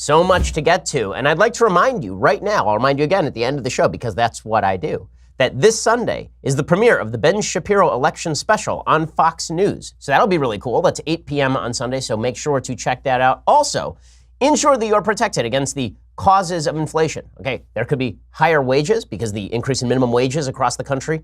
So much to get to. And I'd like to remind you right now, I'll remind you again at the end of the show, because that's what I do, that this Sunday is the premiere of the Ben Shapiro election special on Fox News. So that'll be really cool. That's 8 p.m. on Sunday, so make sure to check that out. Also, ensure that you're protected against the causes of inflation. Okay, there could be higher wages because the increase in minimum wages across the country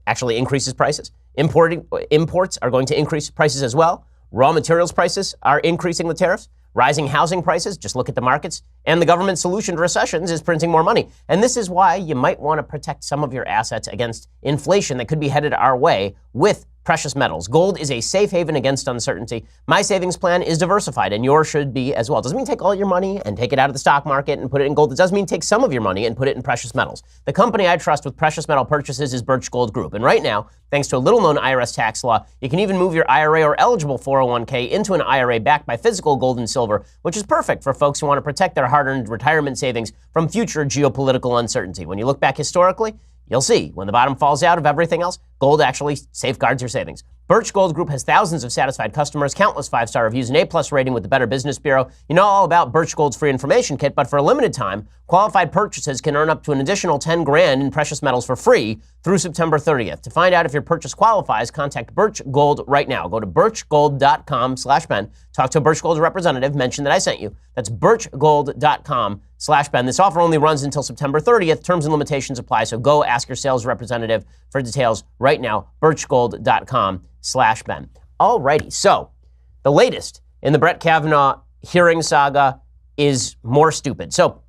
actually increases prices. Imports are going to increase prices as well. Raw materials prices are increasing with tariffs. Rising housing prices, just look at the markets. And the government's solution to recessions is printing more money. And this is why you might want to protect some of your assets against inflation that could be headed our way with precious metals. Gold is a safe haven against uncertainty. My savings plan is diversified, and yours should be as well. It doesn't mean take all your money and take it out of the stock market and put it in gold. It does mean take some of your money and put it in precious metals. The company I trust with precious metal purchases is Birch Gold Group. And right now, thanks to a little-known IRS tax law, you can even move your IRA or eligible 401k into an IRA backed by physical gold and silver, which is perfect for folks who want to protect their hard-earned retirement savings from future geopolitical uncertainty. When you look back historically, you'll see when the bottom falls out of everything else, gold actually safeguards your savings. Birch Gold Group has thousands of satisfied customers, countless 5-star reviews, an A+ rating with the Better Business Bureau. You know all about Birch Gold's free information kit, but for a limited time, qualified purchases can earn up to an additional $10,000 in precious metals for free through September 30th. To find out if your purchase qualifies, contact Birch Gold right now. Go to birchgold.com/Ben. Talk to a Birch Gold representative. Mention that I sent you. That's birchgold.com/Ben. This offer only runs until September 30th. Terms and limitations apply, so go ask your sales representative for details right now. birchgold.com/Ben. Alrighty, so the latest in the Brett Kavanaugh hearing saga is more stupid. So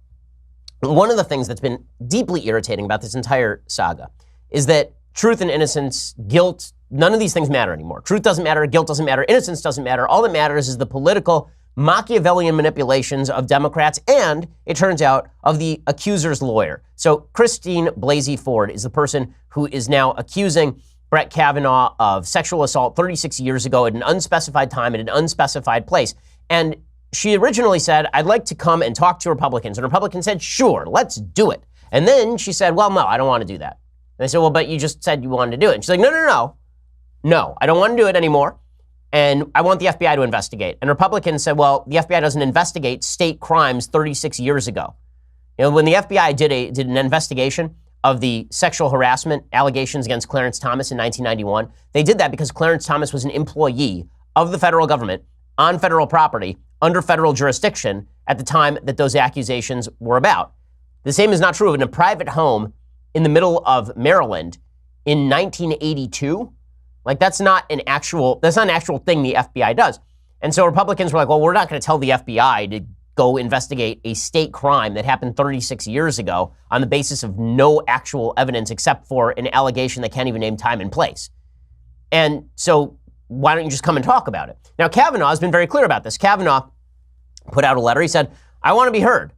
one of the things that's been deeply irritating about this entire saga is that truth and innocence, guilt, none of these things matter anymore. Truth doesn't matter, guilt doesn't matter, innocence doesn't matter. All that matters is the political Machiavellian manipulations of Democrats and, it turns out, of the accuser's lawyer. So Christine Blasey Ford is the person who is now accusing Brett Kavanaugh of sexual assault 36 years ago at an unspecified time at an unspecified place. And she originally said, I'd like to come and talk to Republicans. And Republicans said, sure, let's do it. And then she said, well, no, I don't want to do that. And they said, well, but you just said you wanted to do it. And she's like, no, I don't want to do it anymore. And I want the FBI to investigate. And Republicans said, well, the FBI doesn't investigate state crimes 36 years ago. You know, when the FBI did an investigation of the sexual harassment allegations against Clarence Thomas in 1991, they did that because Clarence Thomas was an employee of the federal government on federal property under federal jurisdiction at the time that those accusations were about. The same is not true in a private home in the middle of Maryland in 1982. Like, that's not an actual thing the FBI does. And so Republicans were like, well, we're not going to tell the FBI to go investigate a state crime that happened 36 years ago on the basis of no actual evidence except for an allegation that can't even name time and place. And so why don't you just come and talk about it? Now, Kavanaugh has been very clear about this. Kavanaugh put out a letter. He said, I want to be heard.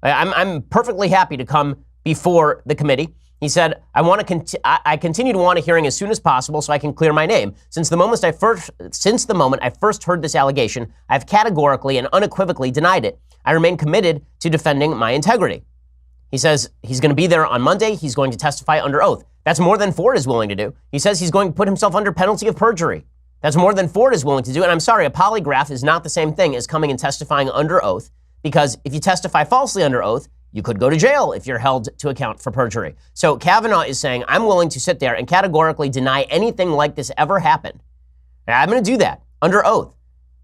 I'm perfectly happy to come before the committee. He said, I continue to want a hearing as soon as possible so I can clear my name. Since the moment I first heard this allegation, I've categorically and unequivocally denied it. I remain committed to defending my integrity. He says he's going to be there on Monday. He's going to testify under oath. That's more than Ford is willing to do. He says he's going to put himself under penalty of perjury. That's more than Ford is willing to do. And I'm sorry, a polygraph is not the same thing as coming and testifying under oath, because if you testify falsely under oath, you could go to jail if you're held to account for perjury. So Kavanaugh is saying, I'm willing to sit there and categorically deny anything like this ever happened. And I'm going to do that under oath.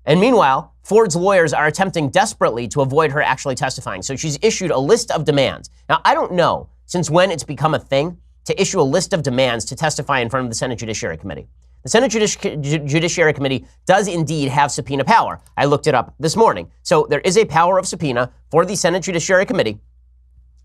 And meanwhile, Ford's lawyers are attempting desperately to avoid her actually testifying. So she's issued a list of demands. Now, I don't know since when it's become a thing to issue a list of demands to testify in front of the Senate Judiciary Committee. The Senate Judiciary Committee does indeed have subpoena power. I looked it up this morning. So there is a power of subpoena for the Senate Judiciary Committee.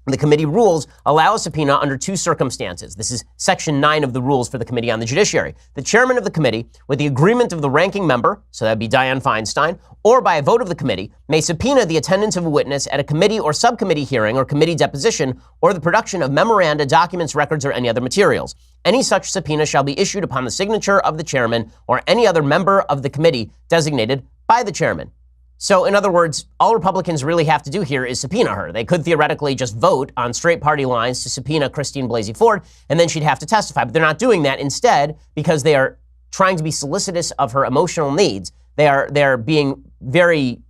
The committee rules allow a subpoena under two circumstances. This is Section 9 of the rules for the Committee on the Judiciary. The chairman of the committee, with the agreement of the ranking member, so that'd be Dianne Feinstein, or by a vote of the committee, may subpoena the attendance of a witness at a committee or subcommittee hearing or committee deposition, or the production of memoranda, documents, records, or any other materials. Any such subpoena shall be issued upon the signature of the chairman or any other member of the committee designated by the chairman. So, in other words, all Republicans really have to do here is subpoena her. They could theoretically just vote on straight party lines to subpoena Christine Blasey Ford, and then she'd have to testify. But they're not doing that. Instead, because they are trying to be solicitous of her emotional needs, they are being very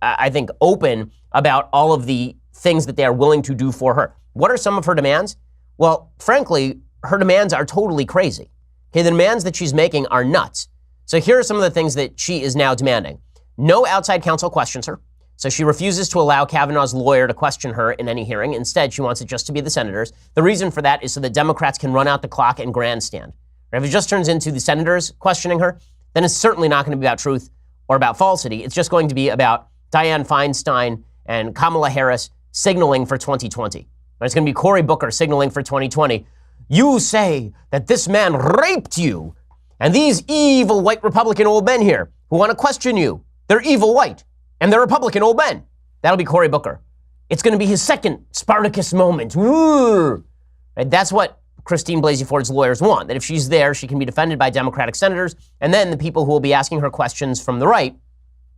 I think, open about all of the things that they are willing to do for her. What are some of her demands? Well, frankly, her demands are totally crazy. Okay, the demands that she's making are nuts. So here are some of the things that she is now demanding. No outside counsel questions her. So she refuses to allow Kavanaugh's lawyer to question her in any hearing. Instead, she wants it just to be the senators. The reason for that is so that Democrats can run out the clock and grandstand. If it just turns into the senators questioning her, then it's certainly not going to be about truth or about falsity. It's just going to be about Dianne Feinstein and Kamala Harris signaling for 2020. It's going to be Cory Booker signaling for 2020. You say that this man raped you, and these evil white Republican old men here who want to question you, they're evil white, and they're Republican old men. That'll be Cory Booker. It's going to be his second Spartacus moment. Right? That's what Christine Blasey Ford's lawyers want, that if she's there, she can be defended by Democratic senators, and then the people who will be asking her questions from the right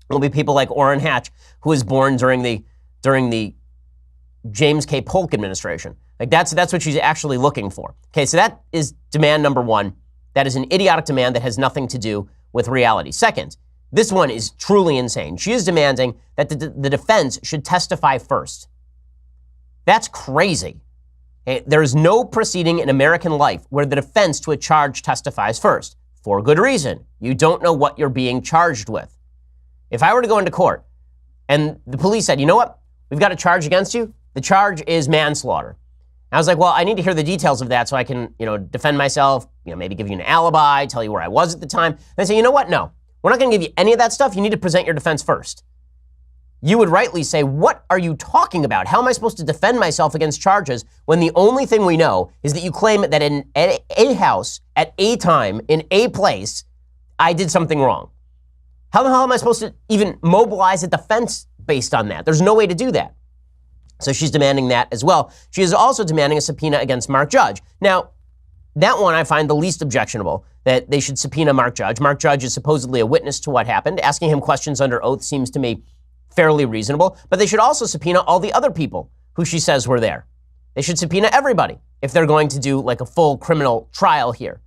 will be people like Orrin Hatch, who was born during the James K. Polk administration. Like that's what she's actually looking for. Okay, so that is demand number one. That is an idiotic demand that has nothing to do with reality. Second, this one is truly insane. She is demanding that the defense should testify first. That's crazy. Okay, there is no proceeding in American life where the defense to a charge testifies first. For good reason. You don't know what you're being charged with. If I were to go into court and the police said, you know what, we've got a charge against you. The charge is manslaughter. I was like, well, I need to hear the details of that so I can, defend myself, maybe give you an alibi, tell you where I was at the time. And I say, you know what? No, we're not going to give you any of that stuff. You need to present your defense first. You would rightly say, what are you talking about? How am I supposed to defend myself against charges when the only thing we know is that you claim that in a house, at a time, in a place, I did something wrong? How the hell am I supposed to even mobilize a defense based on that? There's no way to do that. So she's demanding that as well. She is also demanding a subpoena against Mark Judge. Now, that one I find the least objectionable, that they should subpoena Mark Judge. Mark Judge is supposedly a witness to what happened. Asking him questions under oath seems to me fairly reasonable. But they should also subpoena all the other people who she says were there. They should subpoena everybody if they're going to do like a full criminal trial here.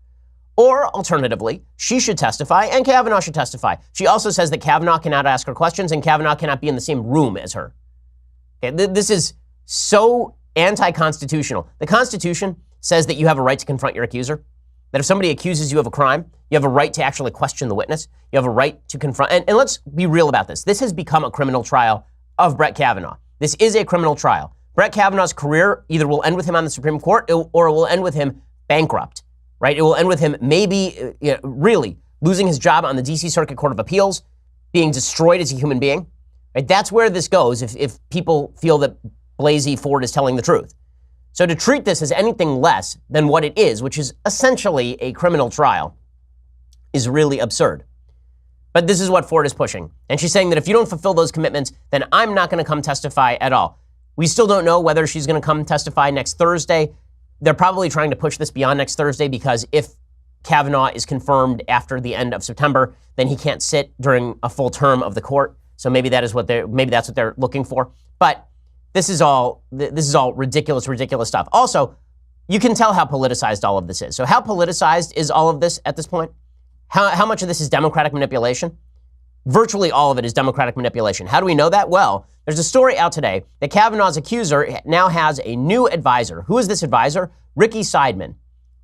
Or alternatively, she should testify and Kavanaugh should testify. She also says that Kavanaugh cannot ask her questions and Kavanaugh cannot be in the same room as her. Okay, this is so anti-constitutional. The Constitution says that you have a right to confront your accuser, that if somebody accuses you of a crime, you have a right to actually question the witness. You have a right to confront, and let's be real about this. This has become a criminal trial of Brett Kavanaugh. This is a criminal trial. Brett Kavanaugh's career either will end with him on the Supreme Court or it will end with him bankrupt, right? It will end with him maybe really losing his job on the D.C. Circuit Court of Appeals, being destroyed as a human being. Right? That's where this goes if people feel that Blasey Ford is telling the truth. So to treat this as anything less than what it is, which is essentially a criminal trial, is really absurd. But this is what Ford is pushing. And she's saying that if you don't fulfill those commitments, then I'm not going to come testify at all. We still don't know whether she's going to come testify next Thursday. They're probably trying to push this beyond next Thursday because if Kavanaugh is confirmed after the end of September, then he can't sit during a full term of the court. So maybe that's what they're looking for. But this is all ridiculous stuff. Also, you can tell how politicized all of this is. So how politicized is all of this at this point? How much of this is Democratic manipulation? Virtually all of it is Democratic manipulation. How do we know that? Well, there's a story out today that Kavanaugh's accuser now has a new advisor. Who is this advisor? Ricky Seidman.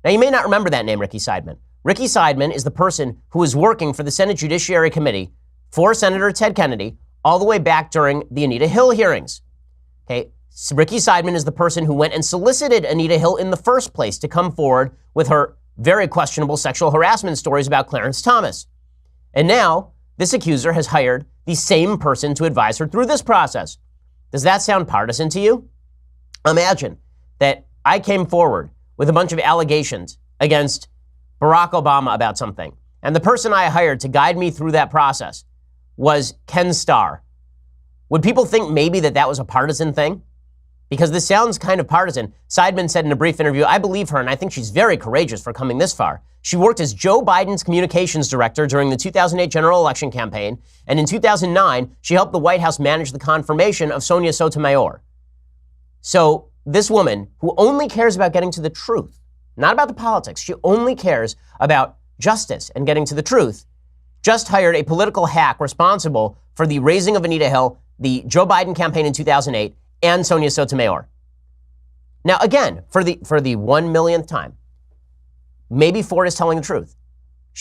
Now, you may not remember that name, Ricky Seidman. Ricky Seidman is the person who was working for the Senate Judiciary Committee for Senator Ted Kennedy all the way back during the Anita Hill hearings. Okay, Ricky Seidman is the person who went and solicited Anita Hill in the first place to come forward with her very questionable sexual harassment stories about Clarence Thomas. And now, this accuser has hired the same person to advise her through this process. Does that sound partisan to you? Imagine that I came forward with a bunch of allegations against Barack Obama about something, and the person I hired to guide me through that process was Ken Starr. Would people think maybe that was a partisan thing? Because this sounds kind of partisan. Seidman said in a brief interview, I believe her, and I think she's very courageous for coming this far. She worked as Joe Biden's communications director during the 2008 general election campaign, and in 2009, she helped the White House manage the confirmation of Sonia Sotomayor. So this woman, who only cares about getting to the truth, not about the politics, she only cares about justice and getting to the truth, just hired a political hack responsible for the raising of Anita Hill, the Joe Biden campaign in 2008, and Sonia Sotomayor. Now, again, for the 1 millionth time, maybe Ford is telling the truth.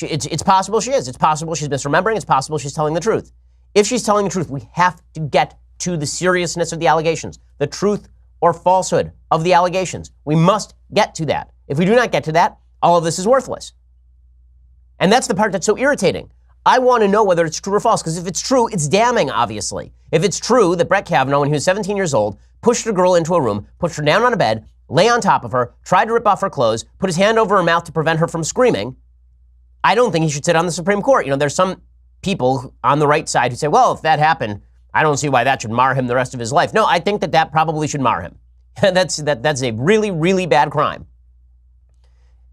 It's possible she is. It's possible she's misremembering. It's possible she's telling the truth. If she's telling the truth, we have to get to the seriousness of the allegations, the truth or falsehood of the allegations. We must get to that. If we do not get to that, all of this is worthless. And that's the part that's so irritating. I want to know whether it's true or false, because if it's true, it's damning, obviously. If it's true that Brett Kavanaugh, when he was 17 years old, pushed a girl into a room, pushed her down on a bed, lay on top of her, tried to rip off her clothes, put his hand over her mouth to prevent her from screaming, I don't think he should sit on the Supreme Court. You know, there's some people on the right side who say, well, if that happened, I don't see why that should mar him the rest of his life. No, I think that probably should mar him. That's a really, really bad crime.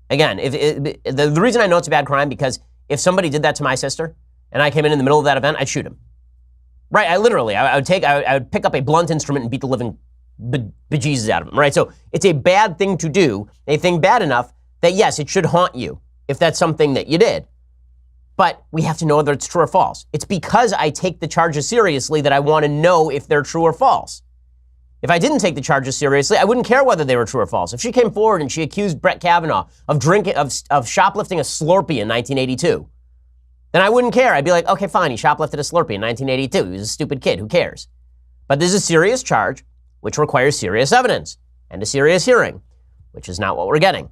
Again, the reason I know it's a bad crime, because if somebody did that to my sister and I came in the middle of that event, I'd shoot him. Right? I would pick up a blunt instrument and beat the living bejesus out of him. Right? So it's a bad thing to do, a thing bad enough that, yes, it should haunt you if that's something that you did. But we have to know whether it's true or false. It's because I take the charges seriously that I want to know if they're true or false. If I didn't take the charges seriously, I wouldn't care whether they were true or false. If she came forward and she accused Brett Kavanaugh of shoplifting a Slurpee in 1982, then I wouldn't care. I'd be like, okay, fine, he shoplifted a Slurpee in 1982. He was a stupid kid. Who cares? But this is a serious charge, which requires serious evidence and a serious hearing, which is not what we're getting.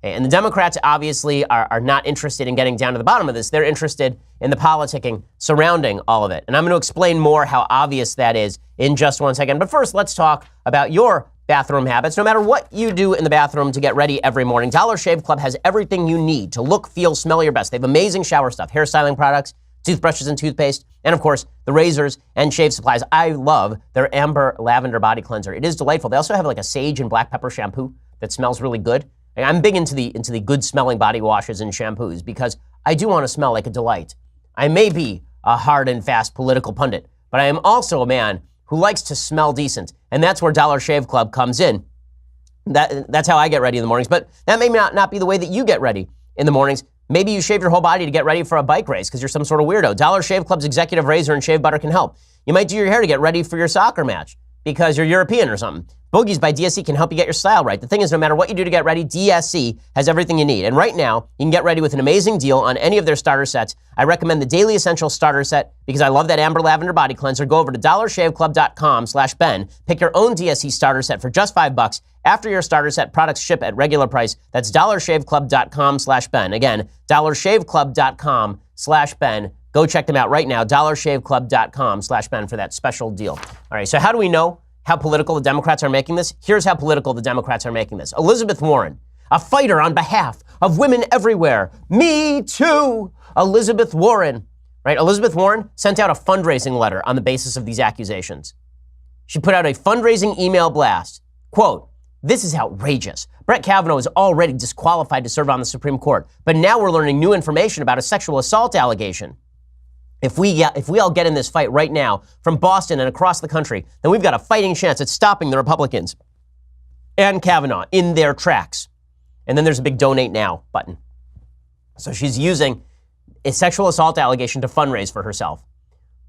And the Democrats obviously are not interested in getting down to the bottom of this. They're interested in the politicking surrounding all of it. And I'm going to explain more how obvious that is in just 1 second. But first, let's talk about your bathroom habits. No matter what you do in the bathroom to get ready every morning, Dollar Shave Club has everything you need to look, feel, smell your best. They have amazing shower stuff, hairstyling products, toothbrushes and toothpaste, and of course, the razors and shave supplies. I love their Amber Lavender Body Cleanser. It is delightful. They also have like a sage and black pepper shampoo that smells really good. I'm big into the good smelling body washes and shampoos because I do want to smell like a delight. I may be a hard and fast political pundit, but I am also a man who likes to smell decent. And that's where Dollar Shave Club comes in. That's how I get ready in the mornings. But that may not be the way that you get ready in the mornings. Maybe you shave your whole body to get ready for a bike race because you're some sort of weirdo. Dollar Shave Club's executive razor and shave butter can help. You might do your hair to get ready for your soccer match because you're European or something. Bogies by DSC can help you get your style right. The thing is, no matter what you do to get ready, DSC has everything you need. And right now, you can get ready with an amazing deal on any of their starter sets. I recommend the Daily Essentials Starter Set because I love that Amber Lavender Body Cleanser. Go over to dollarshaveclub.com/Ben. Pick your own DSC starter set for just $5. After your starter set, products ship at regular price. That's dollarshaveclub.com/Ben. Again, dollarshaveclub.com/Ben. Go check them out right now, dollarshaveclub.com/Ben for that special deal. All right, so how do we know how political the Democrats are making this? Here's how political the Democrats are making this. Elizabeth Warren, a fighter on behalf of women everywhere. Me too, Elizabeth Warren. Right? Elizabeth Warren sent out a fundraising letter on the basis of these accusations. She put out a fundraising email blast. Quote, "This is outrageous. Brett Kavanaugh is already disqualified to serve on the Supreme Court, but now we're learning new information about a sexual assault allegation. If we all get in this fight right now from Boston and across the country, then we've got a fighting chance at stopping the Republicans and Kavanaugh in their tracks." And then there's a big donate now button. So she's using a sexual assault allegation to fundraise for herself.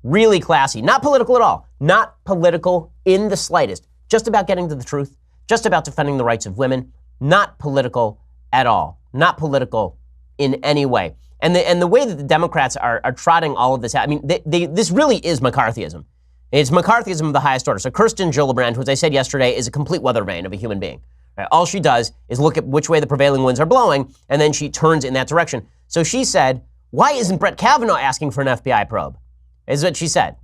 Really classy. Not political at all. Not political in the slightest. Just about getting to the truth. Just about defending the rights of women. Not political at all. Not political in any way. And the way that the Democrats are trotting all of this out, I mean, this really is McCarthyism. It's McCarthyism of the highest order. So Kirsten Gillibrand, who, as I said yesterday, is a complete weather vane of a human being. Right? All she does is look at which way the prevailing winds are blowing, and then she turns in that direction. So she said, why isn't Brett Kavanaugh asking for an FBI probe? Is what she said.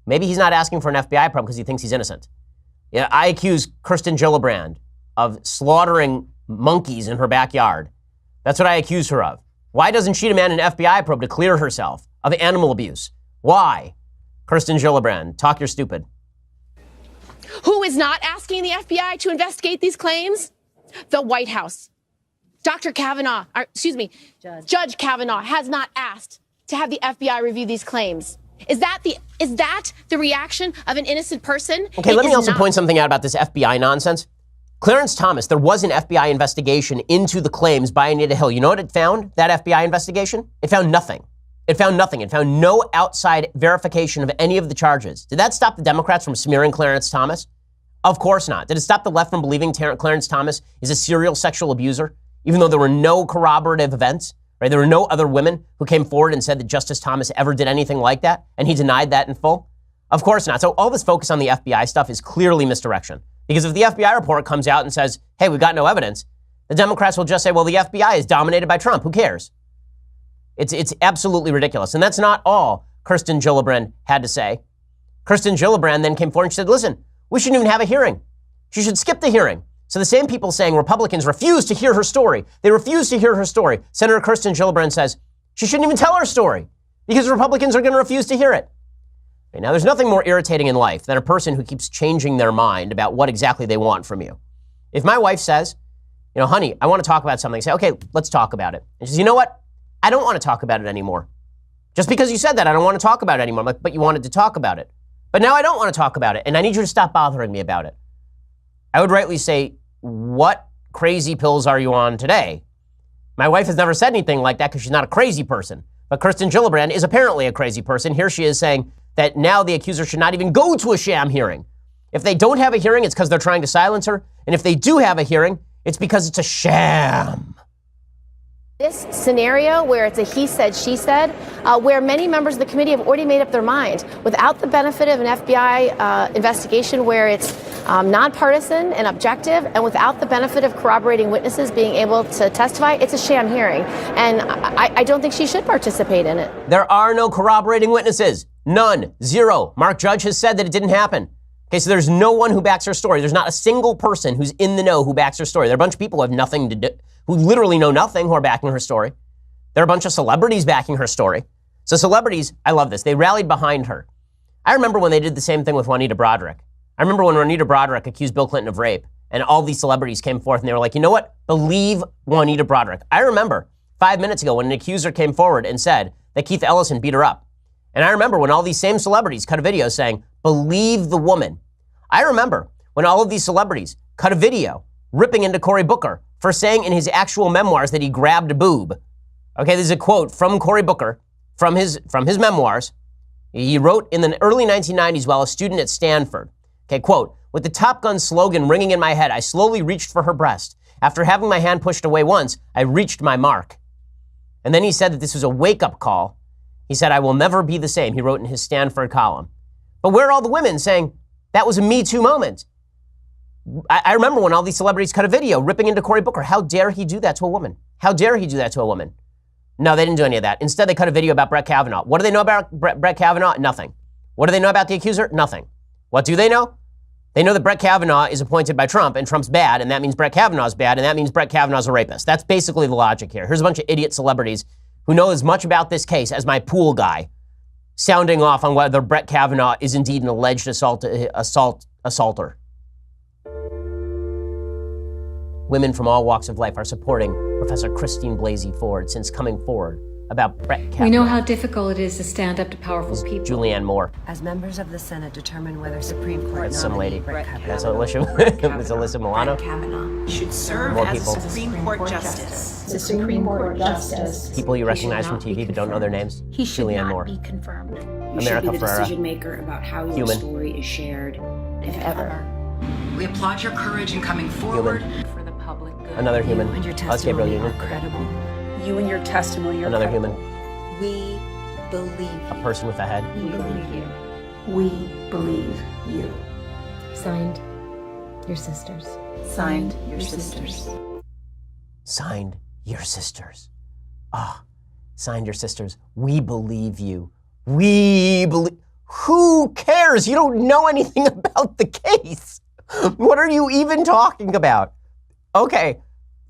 Maybe he's not asking for an FBI probe because he thinks he's innocent. Yeah, I accuse Kirsten Gillibrand of slaughtering monkeys in her backyard. That's what I accuse her of. Why doesn't she demand an FBI probe to clear herself of animal abuse? Why? Kirsten Gillibrand, talk your stupid. Who is not asking the FBI to investigate these claims? The White House. Judge Kavanaugh has not asked to have the FBI review these claims. Is that the reaction of an innocent person? Okay, let me also point something out about this FBI nonsense. Clarence Thomas, there was an FBI investigation into the claims by Anita Hill. You know what it found, that FBI investigation? It found nothing. It found nothing. It found no outside verification of any of the charges. Did that stop the Democrats from smearing Clarence Thomas? Of course not. Did it stop the left from believing Clarence Thomas is a serial sexual abuser, even though there were no corroborative events? Right? There were no other women who came forward and said that Justice Thomas ever did anything like that, and he denied that in full? Of course not. So all this focus on the FBI stuff is clearly misdirection. Because if the FBI report comes out and says, hey, we've got no evidence, the Democrats will just say, well, the FBI is dominated by Trump. Who cares? It's absolutely ridiculous. And that's not all Kirsten Gillibrand had to say. Kirsten Gillibrand then came forward and she said, listen, we shouldn't even have a hearing. She should skip the hearing. So the same people saying Republicans refuse to hear her story. They refuse to hear her story. Senator Kirsten Gillibrand says she shouldn't even tell her story because Republicans are going to refuse to hear it. Okay, now, there's nothing more irritating in life than a person who keeps changing their mind about what exactly they want from you. If my wife says, you know, honey, I want to talk about something, I say, okay, let's talk about it. And she says, you know what? I don't want to talk about it anymore. Just because you said that, I don't want to talk about it anymore. I'm like, but you wanted to talk about it. But now I don't want to talk about it, and I need you to stop bothering me about it. I would rightly say, what crazy pills are you on today? My wife has never said anything like that because she's not a crazy person. But Kirsten Gillibrand is apparently a crazy person. Here she is saying that now the accuser should not even go to a sham hearing. If they don't have a hearing, it's because they're trying to silence her. And if they do have a hearing, it's because it's a sham. This scenario where it's a he said, she said, where many members of the committee have already made up their mind without the benefit of an FBI investigation where it's nonpartisan and objective, and without the benefit of corroborating witnesses being able to testify, it's a sham hearing. And I don't think she should participate in it. There are no corroborating witnesses. None. Zero. Mark Judge has said that it didn't happen. Okay, so there's no one who backs her story. There's not a single person who's in the know who backs her story. There are a bunch of people who have nothing to do, who literally know nothing, who are backing her story. There are a bunch of celebrities backing her story. So celebrities, I love this, they rallied behind her. I remember when they did the same thing with Juanita Broderick. I remember when Juanita Broderick accused Bill Clinton of rape, and all these celebrities came forth and they were like, you know what? Believe Juanita Broderick. I remember 5 minutes ago when an accuser came forward and said that Keith Ellison beat her up. And I remember when all these same celebrities cut a video saying, believe the woman. I remember when all of these celebrities cut a video ripping into Cory Booker for saying in his actual memoirs that he grabbed a boob. Okay, this is a quote from Cory Booker from his memoirs. He wrote in the early 1990s while a student at Stanford. Okay, quote, with the Top Gun slogan ringing in my head, I slowly reached for her breast. After having my hand pushed away once, I reached my mark. And then he said that this was a wake-up call. He said, I will never be the same, he wrote in his Stanford column. But where are all the women saying that was a Me Too moment? I remember when all these celebrities cut a video ripping into Cory Booker. How dare he do that to a woman? How dare he do that to a woman? No, they didn't do any of that. Instead, they cut a video about Brett Kavanaugh. What do they know about Brett Kavanaugh? Nothing. What do they know about the accuser? Nothing. What do they know? They know that Brett Kavanaugh is appointed by Trump, and Trump's bad, and that means Brett Kavanaugh's bad, and that means Brett Kavanaugh's a rapist. That's basically the logic here. Here's a bunch of idiot celebrities who know as much about this case as my pool guy, sounding off on whether Brett Kavanaugh is indeed an alleged assaulter. Women from all walks of life are supporting Professor Christine Blasey Ford since coming forward about Brett Kavanaugh. We know how difficult it is to stand up to powerful people. Julianne Moore. As members of the Senate determine whether Supreme Court That's some lady. Brett Kavanaugh. That's Alyssa Milano. Brett Kavanaugh should serve More as people. a Supreme Court Justice. The Supreme Court Justice. People you recognize from TV but don't know their names. He should Julianne not Moore. be confirmed. You America should be the Ferrera. decision maker about how your Human. story is shared, if Ever. We applaud your courage in coming forward. For the public good. Another human. and your Us, Gabriel testimony Union. are credible. You and your testimony are Another credible. human. we believe A person with a head. We believe you. We believe you. Signed, your sisters. Signed, your sisters. Signed, your sisters. Signed, your sisters. We believe you. We believe. Who cares? You don't know anything about the case. What are you even talking about? Okay,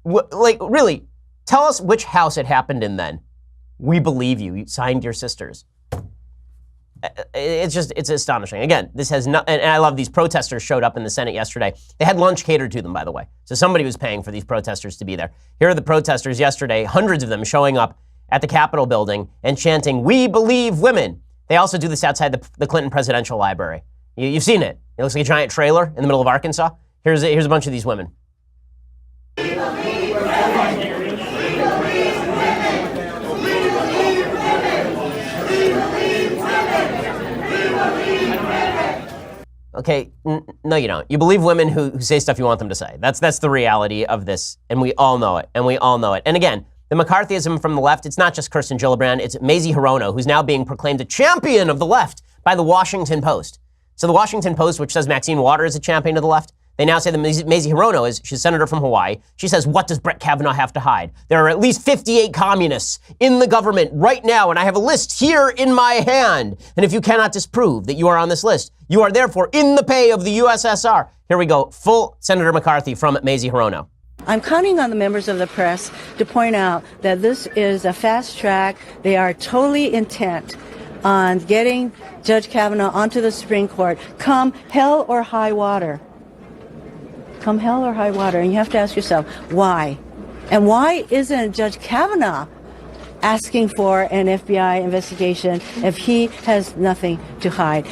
really, tell us which house it happened in then. We believe you. You signed your sisters. It's astonishing. Again, this has not, and I love these protesters showed up in the Senate yesterday. They had lunch catered to them, by the way. So somebody was paying for these protesters to be there. Here are the protesters yesterday, hundreds of them showing up at the Capitol building and chanting, "We believe women." They also do this outside the Clinton Presidential Library. You've seen it. It looks like a giant trailer in the middle of Arkansas. Here's a bunch of these women. Okay, no, you don't. You believe women who say stuff you want them to say. That's the reality of this, and we all know it, And again, the McCarthyism from the left, it's not just Kirsten Gillibrand, it's Mazie Hirono, who's now being proclaimed a champion of the left by the Washington Post. So the Washington Post, which says Maxine Waters is a champion of the left, they now say that Mazie Hirono she's a senator from Hawaii. She says, what does Brett Kavanaugh have to hide? There are at least 58 communists in the government right now, and I have a list here in my hand. And if you cannot disprove that you are on this list, you are therefore in the pay of the USSR. Here we go, full Senator McCarthy from Mazie Hirono. I'm counting on the members of the press to point out that this is a fast track. They are totally intent on getting Judge Kavanaugh onto the Supreme Court, come hell or high water. Come hell or high water. And you have to ask yourself, why? And why isn't Judge Kavanaugh asking for an FBI investigation if he has nothing to hide?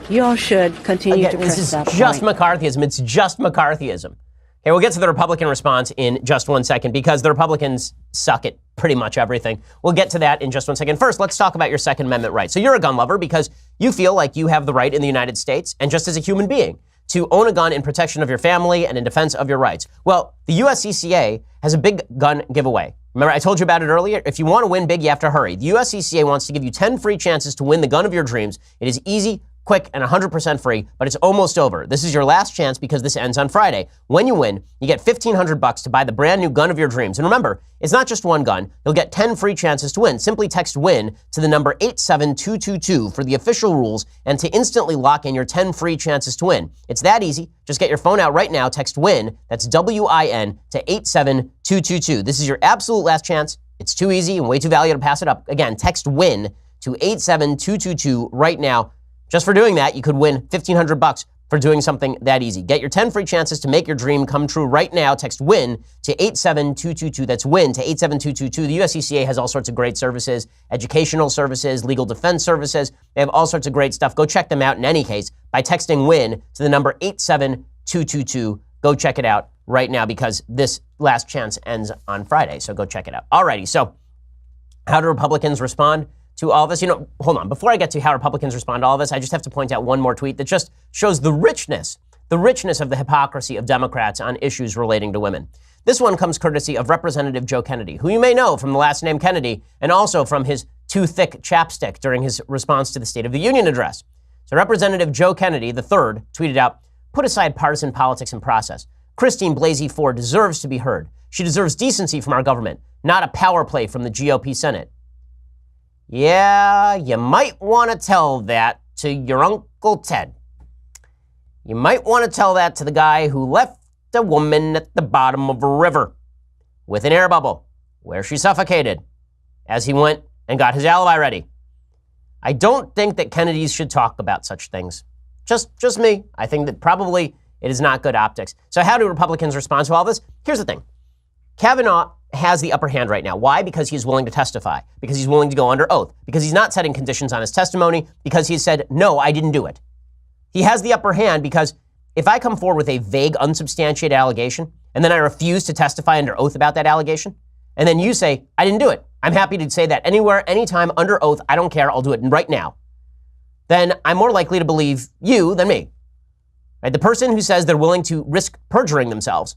You all should continue to press that point. This is just McCarthyism. It's just McCarthyism. Okay, we'll get to the Republican response in just 1 second because the Republicans suck at pretty much everything. We'll get to that in just 1 second. First, let's talk about your Second Amendment right. So you're a gun lover because you feel like you have the right in the United States and just as a human being to own a gun in protection of your family and in defense of your rights. Well, the USCCA has a big gun giveaway. Remember, I told you about it earlier? If you want to win big, you have to hurry. The USCCA wants to give you 10 free chances to win the gun of your dreams. It is easy, quick, and 100% free, but it's almost over. This is your last chance because this ends on Friday. When you win, you get $1,500 to buy the brand new gun of your dreams. And remember, it's not just one gun. You'll get 10 free chances to win. Simply text WIN to the number 87222 for the official rules and to instantly lock in your 10 free chances to win. It's that easy. Just get your phone out right now. Text WIN, that's WIN, to 87222. This is your absolute last chance. It's too easy and way too valuable to pass it up. Again, text WIN to 87222 right now. Just for doing that, you could win $1,500 for doing something that easy. Get your 10 free chances to make your dream come true right now. Text WIN to 87222. That's WIN to 87222. The USCCA has all sorts of great services, educational services, legal defense services. They have all sorts of great stuff. Go check them out in any case by texting WIN to the number 87222. Go check it out right now because this last chance ends on Friday. So go check it out. Alrighty, so how do Republicans respond to all this? Hold on. Before I get to how Republicans respond to all this, I just have to point out one more tweet that just shows the richness of the hypocrisy of Democrats on issues relating to women. This one comes courtesy of Representative Joe Kennedy, who you may know from the last name Kennedy and also from his too thick chapstick during his response to the State of the Union address. So Representative Joe Kennedy III tweeted out, "Put aside partisan politics and process. Christine Blasey Ford deserves to be heard. She deserves decency from our government, not a power play from the GOP Senate." Yeah, you might want to tell that to your Uncle Ted. You might want to tell that to the guy who left a woman at the bottom of a river with an air bubble where she suffocated as he went and got his alibi ready. I don't think that Kennedys should talk about such things. Just me. I think that probably it is not good optics. So how do Republicans respond to all this? Here's the thing. Kavanaugh has the upper hand right now. Why? Because he's willing to testify, because he's willing to go under oath, because he's not setting conditions on his testimony, because he said, no, I didn't do it. He has the upper hand because if I come forward with a vague, unsubstantiated allegation, and then I refuse to testify under oath about that allegation, and then you say, I didn't do it. I'm happy to say that anywhere, anytime, under oath. I don't care. I'll do it right now. Then I'm more likely to believe you than me. Right? The person who says they're willing to risk perjuring themselves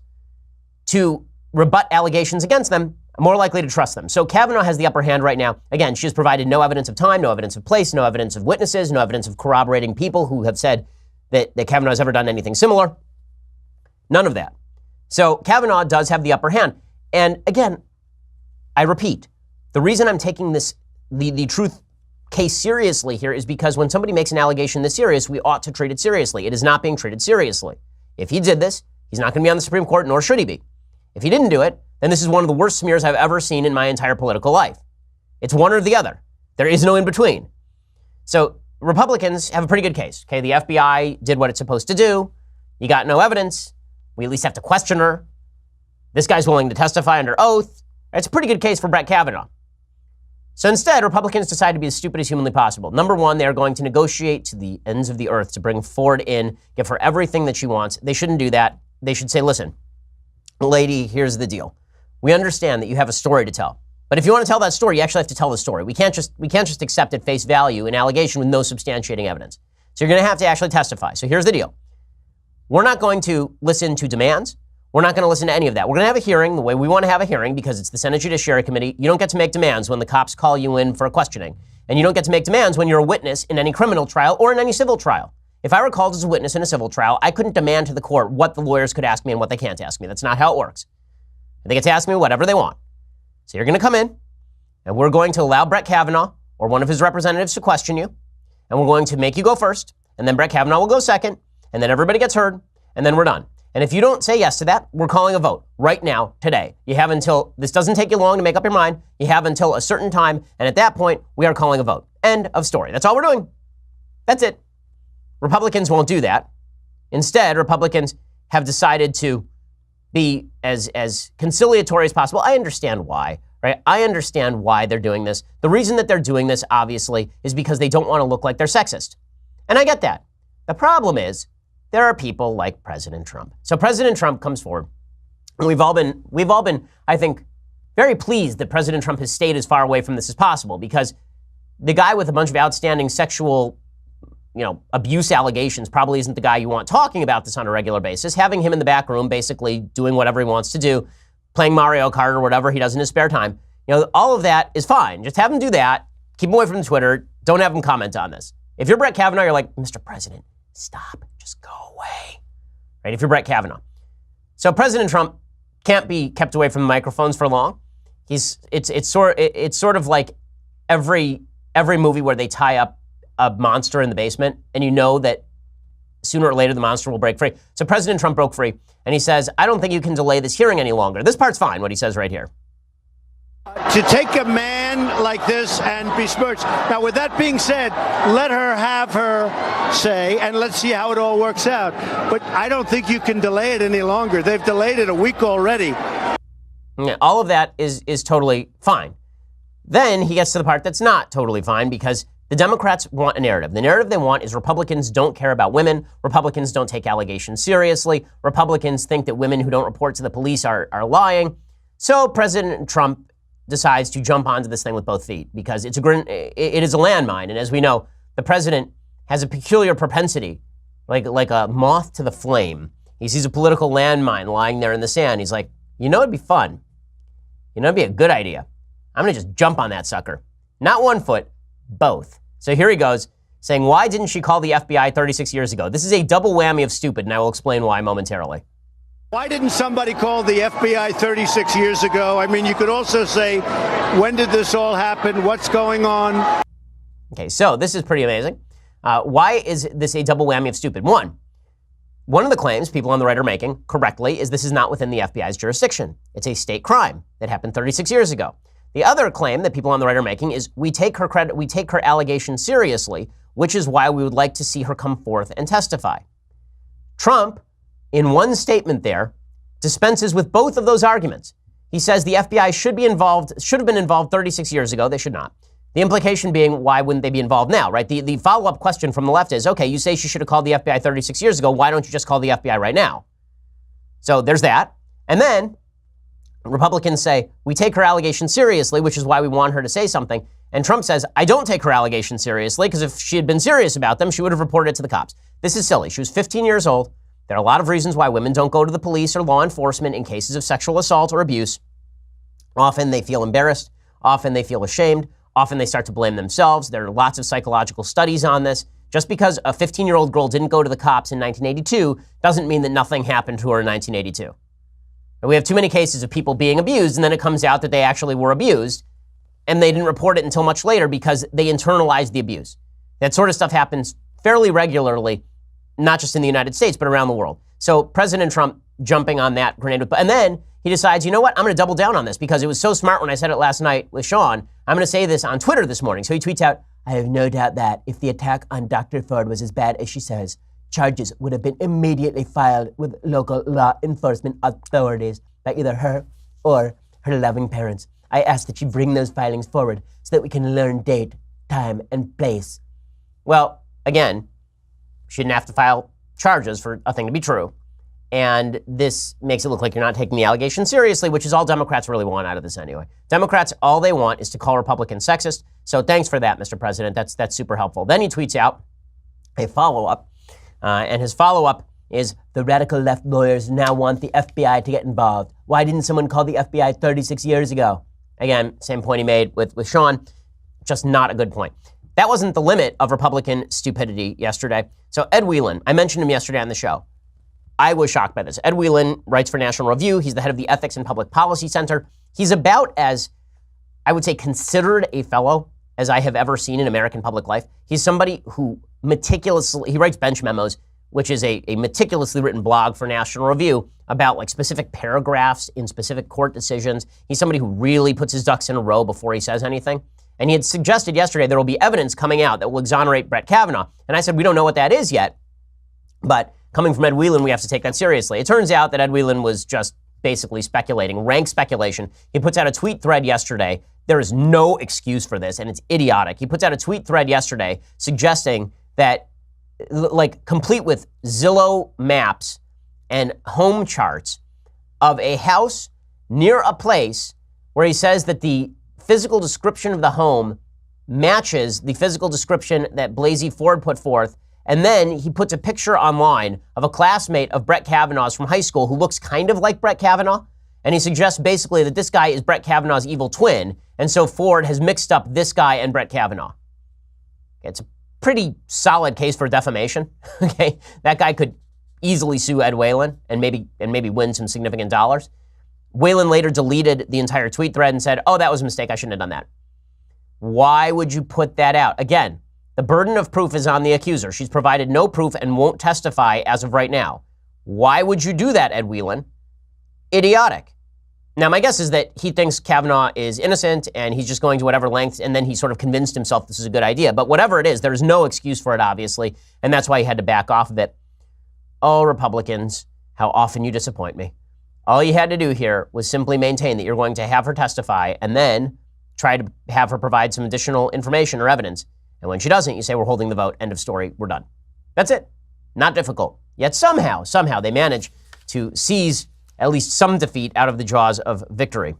to rebut allegations against them, I'm more likely to trust them. So Kavanaugh has the upper hand right now. Again, she has provided no evidence of time, no evidence of place, no evidence of witnesses, no evidence of corroborating people who have said that Kavanaugh has ever done anything similar. None of that. So Kavanaugh does have the upper hand. And again, I repeat, the reason I'm taking this, the truth case seriously here is because when somebody makes an allegation this serious, we ought to treat it seriously. It is not being treated seriously. If he did this, he's not going to be on the Supreme Court, nor should he be. If he didn't do it, then this is one of the worst smears I've ever seen in my entire political life. It's one or the other. There is no in between. So Republicans have a pretty good case. Okay, the FBI did what it's supposed to do. You got no evidence. We at least have to question her. This guy's willing to testify under oath. It's a pretty good case for Brett Kavanaugh. So instead, Republicans decide to be as stupid as humanly possible. Number one, they are going to negotiate to the ends of the earth to bring Ford in, give her everything that she wants. They shouldn't do that. They should say, listen, lady, here's the deal. We understand that you have a story to tell. But if you want to tell that story, you actually have to tell the story. We can't just accept at face value an allegation with no substantiating evidence. So you're going to have to actually testify. So here's the deal. We're not going to listen to demands. We're not going to listen to any of that. We're going to have a hearing the way we want to have a hearing because it's the Senate Judiciary Committee. You don't get to make demands when the cops call you in for a questioning. And you don't get to make demands when you're a witness in any criminal trial or in any civil trial. If I were called as a witness in a civil trial, I couldn't demand to the court what the lawyers could ask me and what they can't ask me. That's not how it works. They get to ask me whatever they want. So you're going to come in, and we're going to allow Brett Kavanaugh or one of his representatives to question you, and we're going to make you go first, and then Brett Kavanaugh will go second, and then everybody gets heard, and then we're done. And if you don't say yes to that, we're calling a vote right now, today. You have until, this doesn't take you long to make up your mind. You have until a certain time, and at that point, we are calling a vote. End of story. That's all we're doing. That's it. Republicans won't do that. Instead, Republicans have decided to be as conciliatory as possible. I understand why, right? I understand why they're doing this. The reason that they're doing this, obviously, is because they don't want to look like they're sexist. And I get that. The problem is, there are people like President Trump. So President Trump comes forward, and we've all been, I think, very pleased that President Trump has stayed as far away from this as possible, because the guy with a bunch of outstanding sexual, abuse allegations probably isn't the guy you want talking about this on a regular basis. Having him in the back room, basically doing whatever he wants to do, playing Mario Kart or whatever he does in his spare time, all of that is fine. Just have him do that. Keep him away from Twitter. Don't have him comment on this. If you're Brett Kavanaugh, you're like, Mr. President, stop. Just go away. Right? If you're Brett Kavanaugh. So President Trump can't be kept away from the microphones for long. It's sort of like every movie where they tie up a monster in the basement, and you know that sooner or later the monster will break free. So President Trump broke free, and he says, I don't think you can delay this hearing any longer. This part's fine, what he says right here. To take a man like this and besmirch. Now, with that being said, let her have her say, and let's see how it all works out. But I don't think you can delay it any longer. They've delayed it a week already. Yeah, all of that is totally fine. Then he gets to the part that's not totally fine, because the Democrats want a narrative. The narrative they want is Republicans don't care about women. Republicans don't take allegations seriously. Republicans think that women who don't report to the police are lying. So President Trump decides to jump onto this thing with both feet, because it is a landmine. And as we know, the president has a peculiar propensity, like a moth to the flame. He sees a political landmine lying there in the sand. He's like, it'd be fun. It'd be a good idea. I'm going to just jump on that sucker. Not one foot, both. So here he goes, saying, why didn't she call the FBI 36 years ago? This is a double whammy of stupid, and I will explain why momentarily. Why didn't somebody call the FBI 36 years ago? I mean, you could also say, when did this all happen? What's going on? Okay, so this is pretty amazing. Why is this a double whammy of stupid? One of the claims people on the right are making, correctly, is this is not within the FBI's jurisdiction. It's a state crime that happened 36 years ago. The other claim that people on the right are making is we take her allegation seriously, which is why we would like to see her come forth and testify. Trump, in one statement there, dispenses with both of those arguments. He says the FBI should have been involved 36 years ago. They should not. The implication being, why wouldn't they be involved now, right? The follow-up question from the left is, okay, you say she should have called the FBI 36 years ago. Why don't you just call the FBI right now? So there's that. And then Republicans say, we take her allegation seriously, which is why we want her to say something. And Trump says, I don't take her allegation seriously, because if she had been serious about them, she would have reported it to the cops. This is silly. She was 15 years old. There are a lot of reasons why women don't go to the police or law enforcement in cases of sexual assault or abuse. Often they feel embarrassed. Often they feel ashamed. Often they start to blame themselves. There are lots of psychological studies on this. Just because a 15-year-old girl didn't go to the cops in 1982 doesn't mean that nothing happened to her in 1982. And we have too many cases of people being abused, and then it comes out that they actually were abused, and they didn't report it until much later because they internalized the abuse. That sort of stuff happens fairly regularly, not just in the United States, but around the world. So President Trump jumping on that grenade, and then he decides, you know what, I'm going to double down on this because it was so smart when I said it last night with Sean. I'm going to say this on Twitter this morning. So he tweets out, I have no doubt that if the attack on Dr. Ford was as bad as she says, charges would have been immediately filed with local law enforcement authorities by either her or her loving parents. I ask that you bring those filings forward so that we can learn date, time, and place. Well, again, she didn't have to file charges for a thing to be true. And this makes it look like you're not taking the allegation seriously, which is all Democrats really want out of this anyway. Democrats, all they want is to call Republicans sexist. So thanks for that, Mr. President. That's super helpful. Then he tweets out, a follow-up. And his follow-up is, the radical left lawyers now want the FBI to get involved. Why didn't someone call the FBI 36 years ago? Again, same point he made with Sean, just not a good point. That wasn't the limit of Republican stupidity yesterday. So Ed Whelan, I mentioned him yesterday on the show. I was shocked by this. Ed Whelan writes for National Review. He's the head of the Ethics and Public Policy Center. He's about as, I would say, considered a fellow as I have ever seen in American public life. He's somebody who he writes bench memos, which is a meticulously written blog for National Review about like specific paragraphs in specific court decisions. He's somebody who really puts his ducks in a row before he says anything. And he had suggested yesterday there will be evidence coming out that will exonerate Brett Kavanaugh. And I said, we don't know what that is yet, but coming from Ed Whelan, we have to take that seriously. It turns out that Ed Whelan was just basically speculating, rank speculation. He puts out a tweet thread yesterday. There is no excuse for this, and it's idiotic. He puts out a tweet thread yesterday suggesting that, like, complete with Zillow maps and home charts of a house near a place where he says that the physical description of the home matches the physical description that Blasey Ford put forth. And then he puts a picture online of a classmate of Brett Kavanaugh's from high school who looks kind of like Brett Kavanaugh. And he suggests basically that this guy is Brett Kavanaugh's evil twin. And so Ford has mixed up this guy and Brett Kavanaugh. It's a pretty solid case for defamation. Okay, that guy could easily sue Ed Whelan and maybe win some significant dollars. Whelan later deleted the entire tweet thread and said, oh, that was a mistake. I shouldn't have done that. Why would you put that out? Again, the burden of proof is on the accuser. She's provided no proof and won't testify as of right now. Why would you do that, Ed Whelan? Idiotic. Now, my guess is that he thinks Kavanaugh is innocent and he's just going to whatever lengths, and then he sort of convinced himself this is a good idea. But whatever it is, there's no excuse for it, obviously, and that's why he had to back off of it. Oh, Republicans, how often you disappoint me. All you had to do here was simply maintain that you're going to have her testify and then try to have her provide some additional information or evidence. And when she doesn't, you say, we're holding the vote, end of story, we're done. That's it. Not difficult. Yet somehow they manage to seize at least some defeat out of the jaws of victory.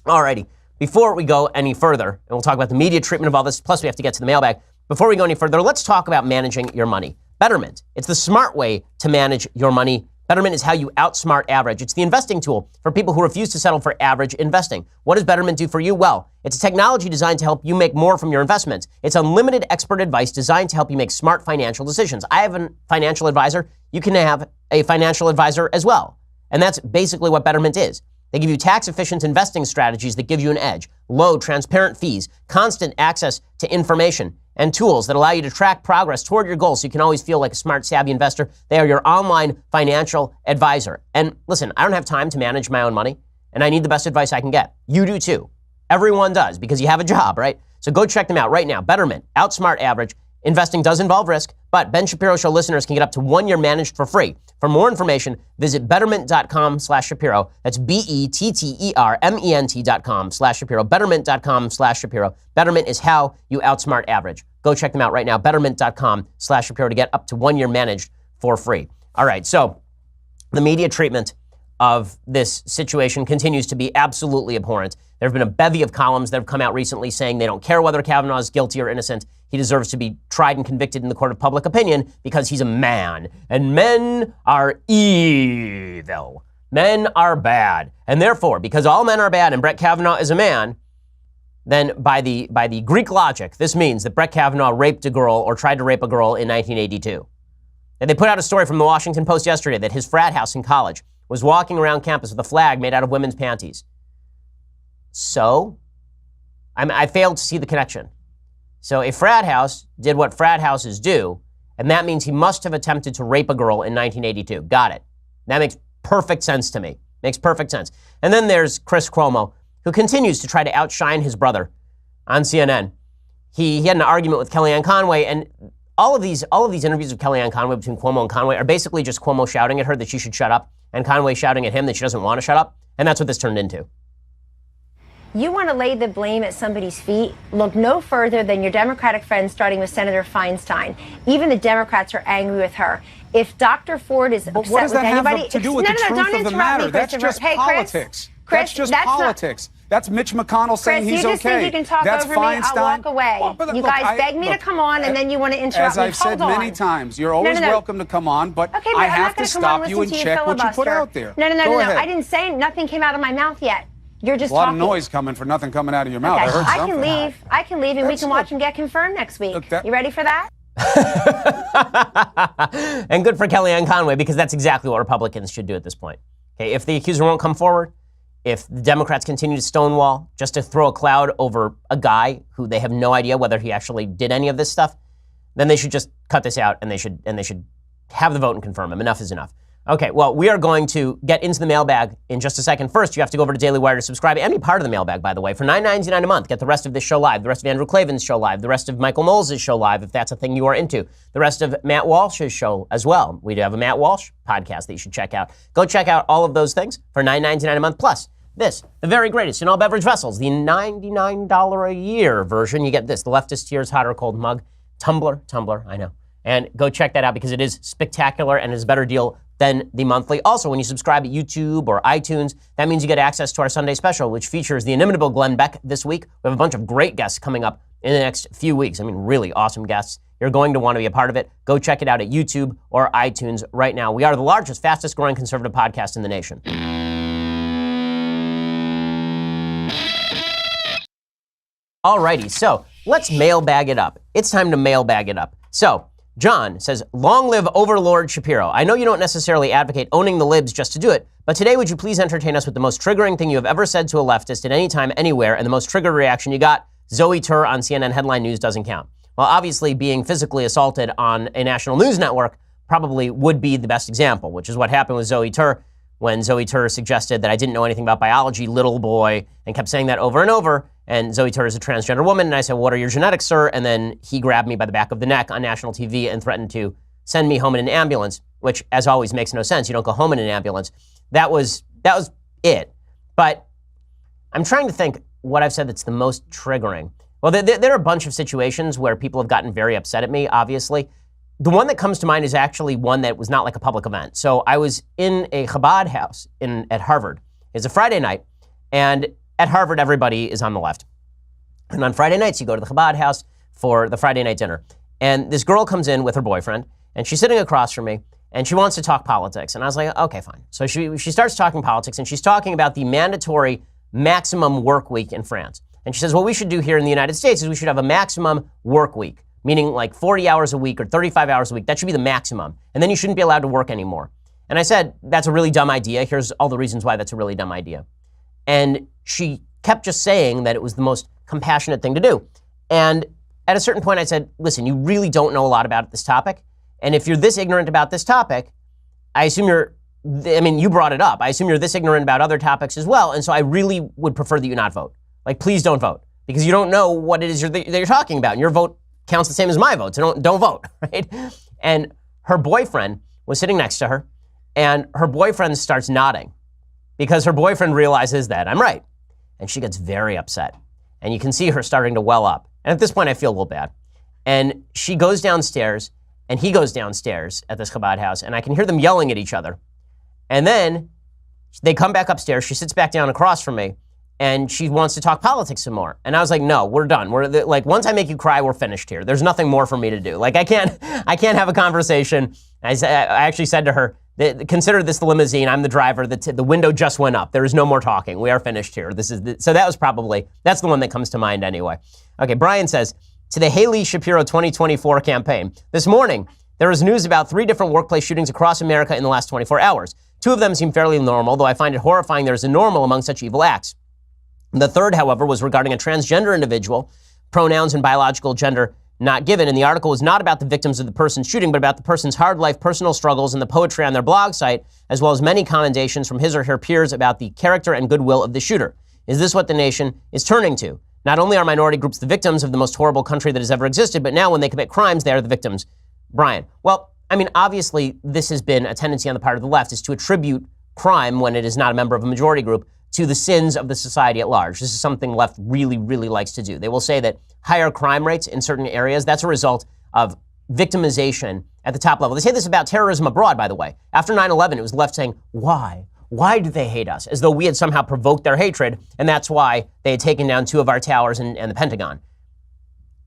Alrighty, before we go any further, and we'll talk about the media treatment of all this, plus we have to get to the mailbag. Before we go any further, let's talk about managing your money. Betterment. It's the smart way to manage your money. Betterment is how you outsmart average. It's the investing tool for people who refuse to settle for average investing. What does Betterment do for you? Well, it's a technology designed to help you make more from your investments. It's unlimited expert advice designed to help you make smart financial decisions. I have a financial advisor. You can have a financial advisor as well. And that's basically what Betterment is. They give you tax-efficient investing strategies that give you an edge, low, transparent fees, constant access to information, and tools that allow you to track progress toward your goals so you can always feel like a smart, savvy investor. They are your online financial advisor. And listen, I don't have time to manage my own money, and I need the best advice I can get. You do too. Everyone does, because you have a job, right? So go check them out right now. Betterment, outsmart average. Investing does involve risk, but Ben Shapiro Show listeners can get up to 1 year managed for free. For more information, visit betterment.com/Shapiro. That's betterment.com/Shapiro. Betterment.com/Shapiro. Betterment is how you outsmart average. Go check them out right now. Betterment.com/Shapiro to get up to 1 year managed for free. All right, so the media treatment of this situation continues to be absolutely abhorrent. There have been a bevy of columns that have come out recently saying they don't care whether Kavanaugh is guilty or innocent. He deserves to be tried and convicted in the court of public opinion because he's a man. And men are evil. Men are bad. And therefore, because all men are bad and Brett Kavanaugh is a man, then by the Greek logic, this means that Brett Kavanaugh raped a girl or tried to rape a girl in 1982. And they put out a story from the Washington Post yesterday that his frat house in college was walking around campus with a flag made out of women's panties. So, I failed to see the connection. So a frat house did what frat houses do, and that means he must have attempted to rape a girl in 1982. Got it. That makes perfect sense to me. Makes perfect sense. And then there's Chris Cuomo, who continues to try to outshine his brother on CNN. He had an argument with Kellyanne Conway, and all of these interviews with Kellyanne Conway between Cuomo and Conway are basically just Cuomo shouting at her that she should shut up, and Conway shouting at him that she doesn't want to shut up, and that's what this turned into. You want to lay the blame at somebody's feet? Look no further than your Democratic friends, starting with Senator Feinstein. Even the Democrats are angry with her. If Dr. Ford is upset with anybody, to do with the truth of the matter? That's just politics. Chris, that's just politics. That's Mitch McConnell saying Chris, he's you just okay. think you can talk That's over Feinstein. me, I'll walk away. Well, but you look, guys beg me to come on, and then you want to interrupt as me. I've said many times, you're always welcome to come on, but okay, but I I'm have not to gonna come on stop you and listen to check what you put filibuster. out there. No. Go ahead. I didn't say nothing came out of my mouth yet. You're just a lot talking. of noise coming for nothing coming out of your mouth. Okay. I heard something. I can leave, and we can watch him get confirmed next week. You ready for that? And good for Kellyanne Conway, because that's exactly what Republicans should do at this point. Okay, if the accuser won't come forward, if the Democrats continue to stonewall just to throw a cloud over a guy who they have no idea whether he actually did any of this stuff, then they should just cut this out and they should have the vote and confirm him. Enough is enough. Okay, well, we are going to get into the mailbag in just a second. First, you have to go over to Daily Wire to subscribe and be part of the mailbag, by the way. For $9.99 a month, get the rest of this show live, the rest of Andrew Klavan's show live, the rest of Michael Knowles' show live, if that's a thing you are into, the rest of Matt Walsh's show as well. We do have a Matt Walsh podcast that you should check out. Go check out all of those things for $9.99 a month. Plus, this, the very greatest in all beverage vessels, the $99 a year version. You get this, the Leftist Tears Hot or Cold mug, tumbler, I know. And go check that out because it is spectacular and is a better deal than the monthly. Also, when you subscribe at YouTube or iTunes, that means you get access to our Sunday special, which features the inimitable Glenn Beck this week. We have a bunch of great guests coming up in the next few weeks. I mean, really awesome guests. You're going to want to be a part of it. Go check it out at YouTube or iTunes right now. We are the largest, fastest growing conservative podcast in the nation. Alrighty, so let's mailbag it up. It's time to mailbag it up. So, John says, long live Overlord Shapiro. I know you don't necessarily advocate owning the libs just to do it, but today would you please entertain us with the most triggering thing you have ever said to a leftist at any time, anywhere, and the most triggered reaction you got? Zoe Tur on CNN Headline News doesn't count. Well, obviously being physically assaulted on a national news network probably would be the best example, which is what happened with Zoe Tur when Zoe Tur suggested that I didn't know anything about biology, little boy, and kept saying that over and over. And Zoe Tur is a transgender woman, and I said, what are your genetics, sir? And then he grabbed me by the back of the neck on national TV and threatened to send me home in an ambulance, which, as always, makes no sense. You don't go home in an ambulance. That was it. But I'm trying to think what I've said that's the most triggering. Well, there are a bunch of situations where people have gotten very upset at me, obviously. The one that comes to mind is actually one that was not like a public event. So I was in a Chabad house at Harvard. It's a Friday night, and at Harvard, everybody is on the left. And on Friday nights, you go to the Chabad house for the Friday night dinner. And this girl comes in with her boyfriend, and she's sitting across from me, and she wants to talk politics. And I was like, okay, fine. So she starts talking politics, and she's talking about the mandatory maximum work week in France. And she says, what we should do here in the United States is we should have a maximum work week, meaning like 40 hours a week or 35 hours a week. That should be the maximum. And then you shouldn't be allowed to work anymore. And I said, that's a really dumb idea. Here's all the reasons why that's a really dumb idea. And she kept just saying that it was the most compassionate thing to do. And at a certain point, I said, listen, you really don't know a lot about this topic. And if you're this ignorant about this topic, I assume you brought it up. I assume you're this ignorant about other topics as well. And so I really would prefer that you not vote. Like, please don't vote, because you don't know what it is that you're talking about. And your vote counts the same as my vote, so don't vote, right? And her boyfriend was sitting next to her, and her boyfriend starts nodding because her boyfriend realizes that I'm right. And she gets very upset. And you can see her starting to well up. And at this point, I feel a little bad. And she goes downstairs, and he goes downstairs at this Chabad house, and I can hear them yelling at each other. And then they come back upstairs. She sits back down across from me, and she wants to talk politics some more. And I was like, no, we're done. Once I make you cry, we're finished here. There's nothing more for me to do. Like, I can't have a conversation. I actually said to her, consider this the limousine. I'm the driver. The window just went up. There is no more talking. We are finished here. So that's the one that comes to mind anyway. Okay, Brian says, to the Haley Shapiro 2024 campaign. This morning, there was news about 3 different workplace shootings across America in the last 24 hours. 2 of them seem fairly normal, though I find it horrifying there is a normal among such evil acts. The third, however, was regarding a transgender individual, pronouns and biological gender not given. And the article was not about the victims of the person's shooting, but about the person's hard life, personal struggles, and the poetry on their blog site, as well as many commendations from his or her peers about the character and goodwill of the shooter. Is this what the nation is turning to? Not only are minority groups the victims of the most horrible country that has ever existed, but now when they commit crimes, they are the victims. Brian. Well, I mean, obviously, this has been a tendency on the part of the left is to attribute crime when it is not a member of a majority group to the sins of the society at large. This is something left really, really likes to do. They will say that higher crime rates in certain areas, that's a result of victimization at the top level. They say this about terrorism abroad, by the way. After 9/11, it was the left saying, why? why do they hate us? As though we had somehow provoked their hatred, and that's why they had taken down 2 of our towers and the Pentagon.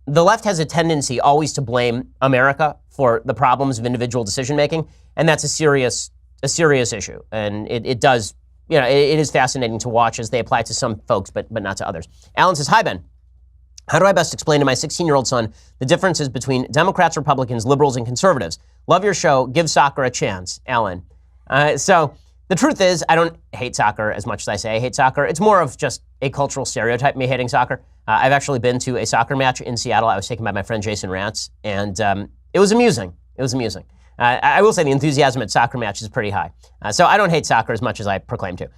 The left has a tendency always to blame America for the problems of individual decision-making, and that's a serious issue. And it does, it is fascinating to watch as they apply to some folks, but not to others. Alan says, hi, Ben. How do I best explain to my 16-year-old son the differences between Democrats, Republicans, liberals, and conservatives? Love your show. Give soccer a chance, Alan. So the truth is, I don't hate soccer as much as I say I hate soccer. It's more of just a cultural stereotype, me hating soccer. I've actually been to a soccer match in Seattle. I was taken by my friend Jason Rantz, and it was amusing. It was amusing. I will say the enthusiasm at soccer matches is pretty high. So I don't hate soccer as much as I proclaim to.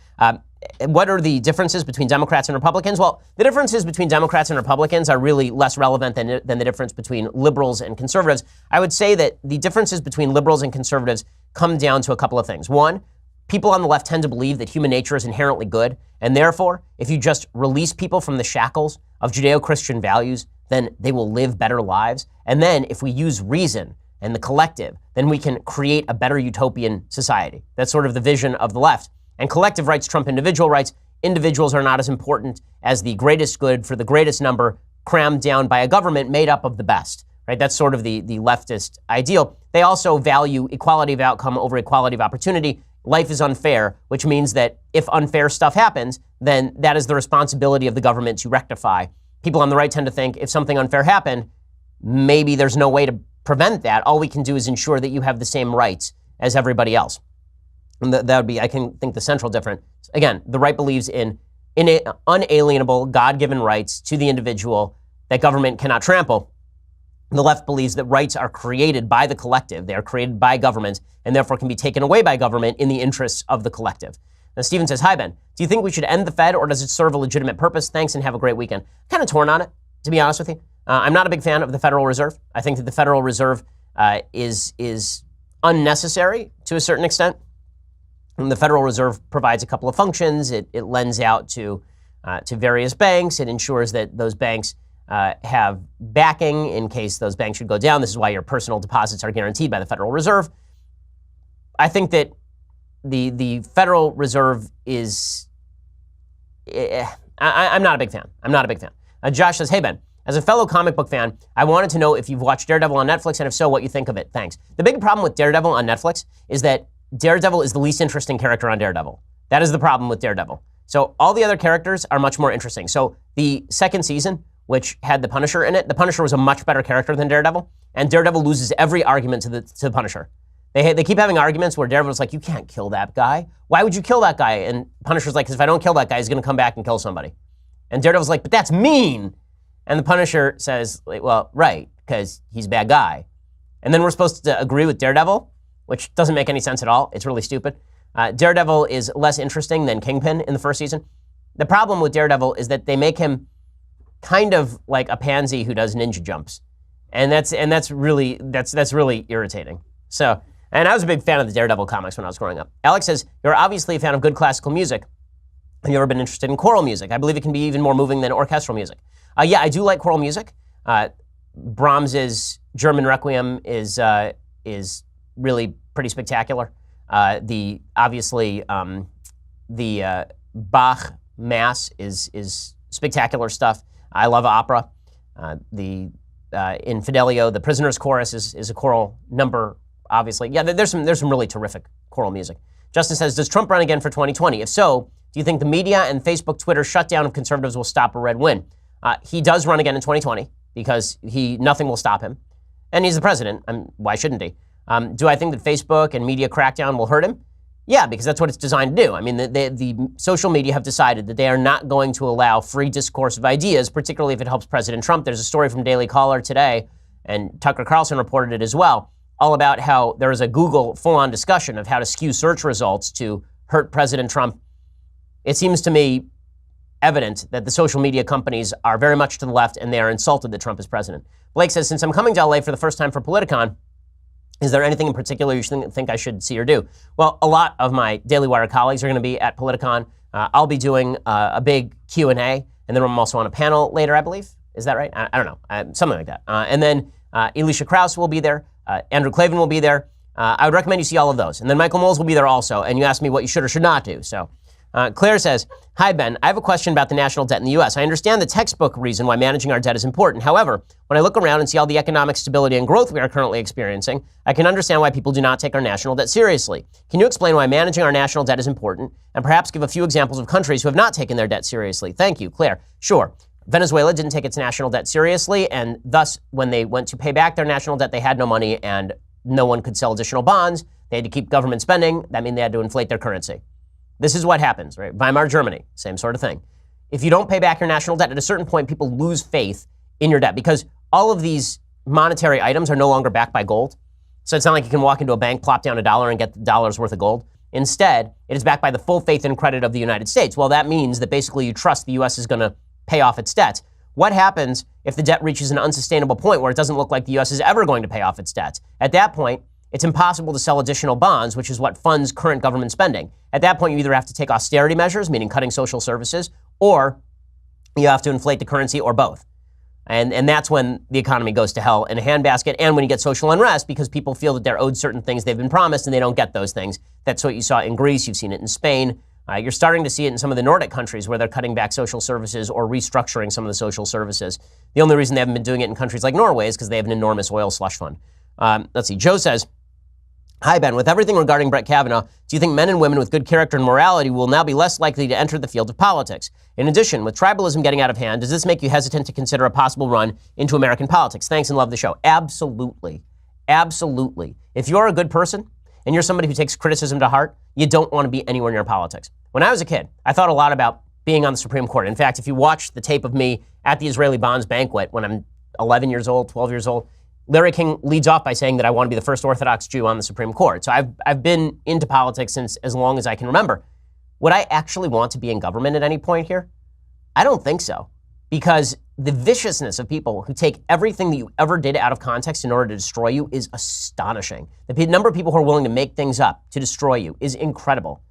What are the differences between Democrats and Republicans? Well, the differences between Democrats and Republicans are really less relevant than the difference between liberals and conservatives. I would say that the differences between liberals and conservatives come down to a couple of things. One, people on the left tend to believe that human nature is inherently good, and therefore, if you just release people from the shackles of Judeo-Christian values, then they will live better lives. And then if we use reason and the collective, then we can create a better utopian society. That's sort of the vision of the left. And collective rights trump individual rights. Individuals are not as important as the greatest good for the greatest number crammed down by a government made up of the best, right? That's sort of the leftist ideal. They also value equality of outcome over equality of opportunity. Life is unfair, which means that if unfair stuff happens, then that is the responsibility of the government to rectify. People on the right tend to think if something unfair happened, maybe there's no way to prevent that. All we can do is ensure that you have the same rights as everybody else. And that would be, I can think, the central difference. Again, the right believes in unalienable, God-given rights to the individual that government cannot trample. The left believes that rights are created by the collective. They are created by government and therefore can be taken away by government in the interests of the collective. Now, Stephen says, hi, Ben. Do you think we should end the Fed or does it serve a legitimate purpose? Thanks and have a great weekend. Kind of torn on it, to be honest with you. I'm not a big fan of the Federal Reserve. I think that the Federal Reserve is unnecessary to a certain extent. And the Federal Reserve provides a couple of functions. It lends out to various banks. It ensures that those banks have backing in case those banks should go down. This is why your personal deposits are guaranteed by the Federal Reserve. I think that the Federal Reserve is, I'm not a big fan. I'm not a big fan. Josh says, hey, Ben, as a fellow comic book fan, I wanted to know if you've watched Daredevil on Netflix, and if so, what you think of it. Thanks. The big problem with Daredevil on Netflix is that Daredevil is the least interesting character on Daredevil. That is the problem with Daredevil. So all the other characters are much more interesting. So the second season, which had the Punisher in it, the Punisher was a much better character than Daredevil, and Daredevil loses every argument to the Punisher. They keep having arguments where Daredevil's like, you can't kill that guy. Why would you kill that guy? And Punisher's like, because if I don't kill that guy, he's going to come back and kill somebody. And Daredevil's like, but that's mean. And the Punisher says, well, right, because he's a bad guy. And then we're supposed to agree with Daredevil, which doesn't make any sense at all. It's really stupid. Daredevil is less interesting than Kingpin in the first season. The problem with Daredevil is that they make him kind of like a pansy who does ninja jumps. And that's really irritating. So, and I was a big fan of the Daredevil comics when I was growing up. Alex says, you're obviously a fan of good classical music. Have you ever been interested in choral music? I believe it can be even more moving than orchestral music. Yeah, I do like choral music. Brahms's German Requiem is really pretty spectacular. The Bach Mass is spectacular stuff. I love opera. In Fidelio, the Prisoner's Chorus is a choral number, obviously. Yeah, there's some really terrific choral music. Justin says, does Trump run again for 2020? If so, do you think the media and Facebook, Twitter shutdown of conservatives will stop a red win? He does run again in 2020 because nothing will stop him. And he's the president. Why shouldn't he? Do I think that Facebook and media crackdown will hurt him? Yeah, because that's what it's designed to do. I mean, the social media have decided that they are not going to allow free discourse of ideas, particularly if it helps President Trump. There's a story from Daily Caller today, and Tucker Carlson reported it as well, all about how there is a Google full-on discussion of how to skew search results to hurt President Trump. It seems to me evident that the social media companies are very much to the left, and they are insulted that Trump is president. Blake says, since I'm coming to LA for the first time for Politicon, is there anything in particular you think I should see or do? Well, a lot of my Daily Wire colleagues are going to be at Politicon. I'll be doing a big Q&A, and then I'm also on a panel later, I believe. Is that right? I don't know. Something like that. And then Elisha Krauss will be there. Andrew Klavan will be there. I would recommend you see all of those. And then Michael Knowles will be there also, and you asked me what you should or should not do. So Claire says, hi, Ben. I have a question about the national debt in the U.S. I understand the textbook reason why managing our debt is important. However, when I look around and see all the economic stability and growth we are currently experiencing, I can understand why people do not take our national debt seriously. Can you explain why managing our national debt is important and perhaps give a few examples of countries who have not taken their debt seriously? Thank you, Claire. Sure. Venezuela didn't take its national debt seriously, and thus, when they went to pay back their national debt, they had no money and no one could sell additional bonds. They had to keep government spending. That means they had to inflate their currency. This is what happens, right? Weimar Germany, same sort of thing. If you don't pay back your national debt, at a certain point, people lose faith in your debt because all of these monetary items are no longer backed by gold. So it's not like you can walk into a bank, plop down $1 and get the dollar's worth of gold. Instead, it is backed by the full faith and credit of the United States. Well, that means that basically you trust the U.S. is going to pay off its debts. What happens if the debt reaches an unsustainable point where it doesn't look like the U.S. is ever going to pay off its debts? At that point, it's impossible to sell additional bonds, which is what funds current government spending. At that point, you either have to take austerity measures, meaning cutting social services, or you have to inflate the currency, or both. And that's when the economy goes to hell in a handbasket, and when you get social unrest because people feel that they're owed certain things they've been promised and they don't get those things. That's what you saw in Greece. You've seen it in Spain. You're starting to see it in some of the Nordic countries where they're cutting back social services or restructuring some of the social services. The only reason they haven't been doing it in countries like Norway is because they have an enormous oil slush fund. Let's see. Joe says, hi, Ben. With everything regarding Brett Kavanaugh, do you think men and women with good character and morality will now be less likely to enter the field of politics? In addition, with tribalism getting out of hand, does this make you hesitant to consider a possible run into American politics? Thanks and love the show. Absolutely. Absolutely. If you're a good person and you're somebody who takes criticism to heart, you don't want to be anywhere near politics. When I was a kid, I thought a lot about being on the Supreme Court. In fact, if you watch the tape of me at the Israeli Bonds banquet when I'm 11 years old, 12 years old, Larry King leads off by saying that I want to be the first Orthodox Jew on the Supreme Court. So I've been into politics since as long as I can remember. Would I actually want to be in government at any point here? I don't think so. Because the viciousness of people who take everything that you ever did out of context in order to destroy you is astonishing. The number of people who are willing to make things up to destroy you is incredible.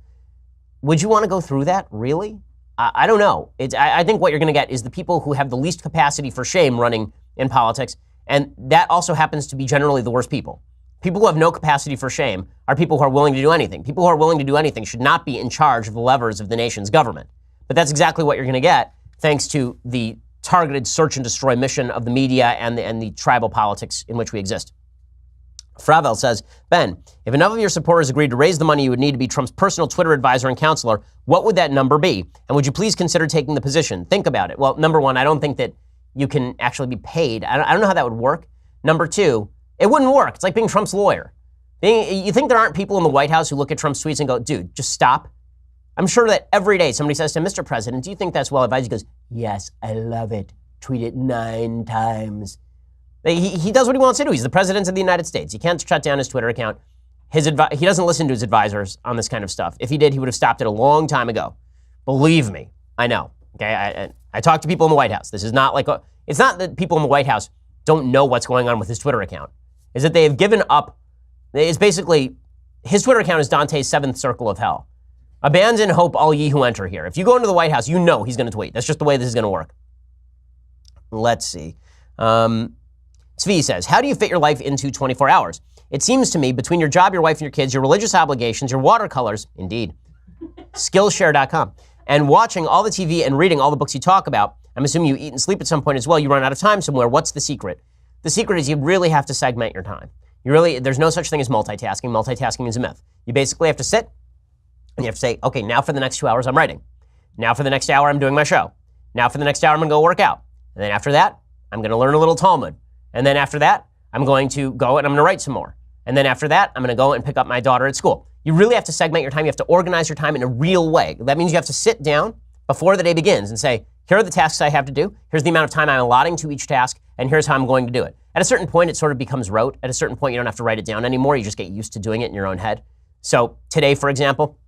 Would you want to go through that? Really? I don't know. I think what you're going to get is the people who have the least capacity for shame running in politics. And that also happens to be generally the worst people. People who have no capacity for shame are people who are willing to do anything. People who are willing to do anything should not be in charge of the levers of the nation's government. But that's exactly what you're going to get thanks to the targeted search and destroy mission of the media and the tribal politics in which we exist. Fravel says, Ben, if enough of your supporters agreed to raise the money you would need to be Trump's personal Twitter advisor and counselor, what would that number be? And would you please consider taking the position? Think about it. Well, number one, I don't think that you can actually be paid. I don't know how that would work. Number two, it wouldn't work. It's like being Trump's lawyer. You think there aren't people in the White House who look at Trump's tweets and go, dude, just stop? I'm sure that every day somebody says to him, Mr. President, do you think that's well advised? He goes, yes, I love it. Tweet it 9 times. He does what he wants to do. He's the president of the United States. He can't shut down his Twitter account. He doesn't listen to his advisors on this kind of stuff. If he did, he would have stopped it a long time ago. Believe me, I know. Okay, I talk to people in the White House. This is not like it's not that people in the White House don't know what's going on with his Twitter account. Is that they have given up. It's basically his Twitter account is Dante's 7th circle of hell. Abandon hope, all ye who enter here. If you go into the White House, you know he's going to tweet. That's just the way this is going to work. Let's see. Zvi says, how do you fit your life into 24 hours? It seems to me between your job, your wife, and your kids, your religious obligations, your watercolors, indeed, Skillshare.com, and watching all the TV and reading all the books you talk about, I'm assuming you eat and sleep at some point as well, you run out of time somewhere. What's the secret? The secret is you really have to segment your time. There's no such thing as multitasking. Multitasking is a myth. You basically have to sit and you have to say, okay, now for the next 2 hours, I'm writing. Now for the next hour, I'm doing my show. Now for the next hour, I'm going to go work out. And then after that, I'm going to learn a little Talmud. And then after that, I'm going to go and I'm going to write some more. And then after that, I'm going to go and pick up my daughter at school. You really have to segment your time. You have to organize your time in a real way. That means you have to sit down before the day begins and say, here are the tasks I have to do. Here's the amount of time I'm allotting to each task. And here's how I'm going to do it. At a certain point, it sort of becomes rote. At a certain point, you don't have to write it down anymore. You just get used to doing it in your own head. So today, for example,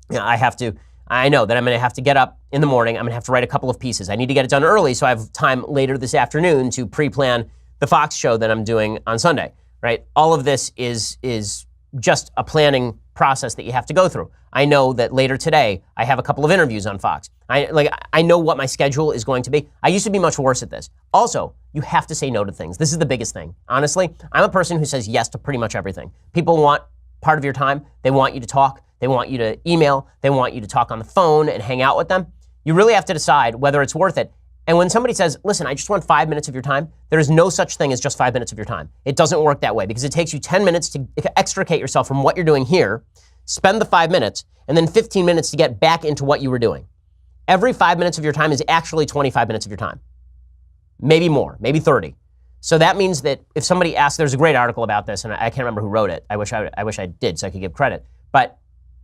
I know that I'm going to have to get up in the morning. I'm going to have to write a couple of pieces. I need to get it done early so I have time later this afternoon to pre-plan the Fox show that I'm doing on Sunday, right? All of this is just a planning process that you have to go through. I know that later today I have a couple of interviews on Fox. I know what my schedule is going to be. I used to be much worse at this. Also, you have to say no to things. This is the biggest thing. Honestly, I'm a person who says yes to pretty much everything. People want part of your time. They want you to talk. They want you to email. They want you to talk on the phone and hang out with them. You really have to decide whether it's worth it. And when somebody says, listen, I just want 5 minutes of your time, there is no such thing as just 5 minutes of your time. It doesn't work that way because it takes you 10 minutes to extricate yourself from what you're doing here, spend the 5 minutes, and then 15 minutes to get back into what you were doing. Every 5 minutes of your time is actually 25 minutes of your time. Maybe more, maybe 30. So that means that if somebody asks, there's a great article about this, and I can't remember who wrote it. I wish I did so I could give credit. But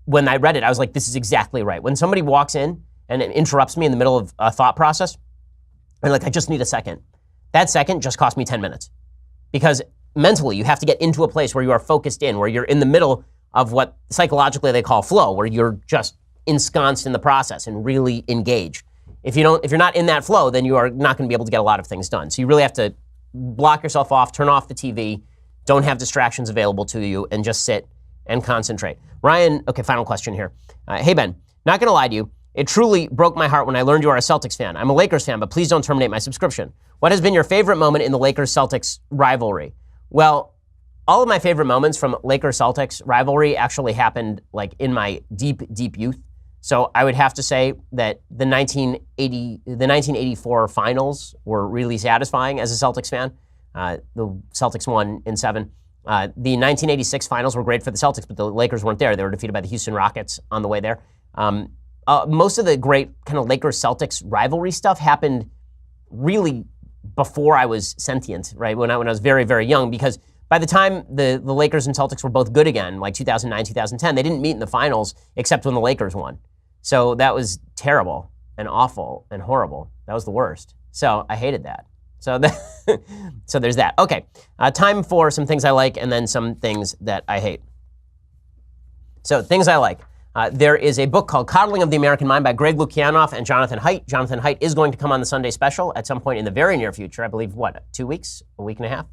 when I read it, I was like, this is exactly right. When somebody walks in and interrupts me in the middle of a thought process, and like, I just need a second. That second just cost me 10 minutes. Because mentally, you have to get into a place where you are focused in, where you're in the middle of what psychologically they call flow, where you're just ensconced in the process and really engaged. If you're not in that flow, then you are not going to be able to get a lot of things done. So you really have to block yourself off, turn off the TV, don't have distractions available to you, and just sit and concentrate. Ryan, okay, final question here. Hey, Ben, not going to lie to you. It truly broke my heart when I learned you are a Celtics fan. I'm a Lakers fan, but please don't terminate my subscription. What has been your favorite moment in the Lakers-Celtics rivalry? Well, all of my favorite moments from Lakers-Celtics rivalry actually happened like in my deep, deep youth. So I would have to say that the 1984 finals were really satisfying as a Celtics fan. The Celtics won in 7. The 1986 finals were great for the Celtics, but the Lakers weren't there. They were defeated by the Houston Rockets on the way there. Most of the great kind of Lakers-Celtics rivalry stuff happened really before I was sentient, right? When I was very, very young, because by the time the Lakers and Celtics were both good again, like 2009, 2010, they didn't meet in the finals except when the Lakers won. So that was terrible and awful and horrible. That was the worst. So I hated that. So there's that. Okay, time for some things I like and then some things that I hate. So things I like. There is a book called Coddling of the American Mind by Greg Lukianoff and Jonathan Haidt. Jonathan Haidt is going to come on the Sunday special at some point in the very near future. I believe, 2 weeks? A week and a half?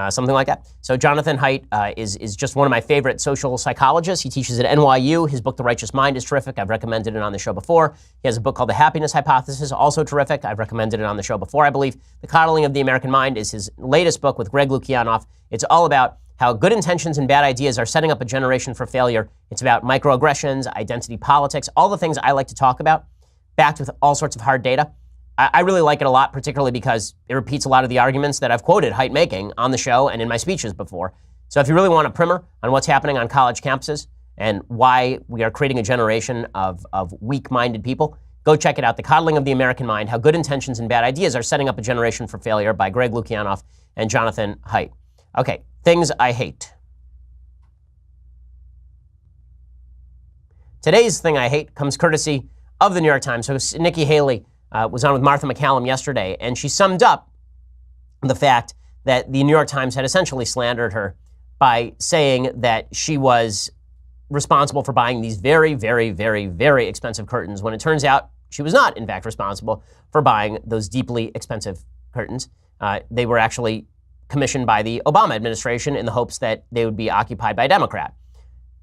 Something like that. So Jonathan Haidt is just one of my favorite social psychologists. He teaches at NYU. His book, The Righteous Mind, is terrific. I've recommended it on the show before. He has a book called The Happiness Hypothesis, also terrific. I've recommended it on the show before, I believe. The Coddling of the American Mind is his latest book with Greg Lukianoff. It's all about how good intentions and bad ideas are setting up a generation for failure. It's about microaggressions, identity politics, all the things I like to talk about, backed with all sorts of hard data. I really like it a lot, particularly because it repeats a lot of the arguments that I've quoted Haidt making on the show and in my speeches before. So if you really want a primer on what's happening on college campuses and why we are creating a generation of weak-minded people, go check it out, The Coddling of the American Mind, How Good Intentions and Bad Ideas Are Setting Up a Generation for Failure by Greg Lukianoff and Jonathan Haidt. Okay, things I hate. Today's thing I hate comes courtesy of the New York Times. So Nikki Haley was on with Martha McCallum yesterday, and she summed up the fact that the New York Times had essentially slandered her by saying that she was responsible for buying these very, very, very, very expensive curtains, when it turns out she was not, in fact, responsible for buying those deeply expensive curtains. They were actually commissioned by the Obama administration in the hopes that they would be occupied by a Democrat.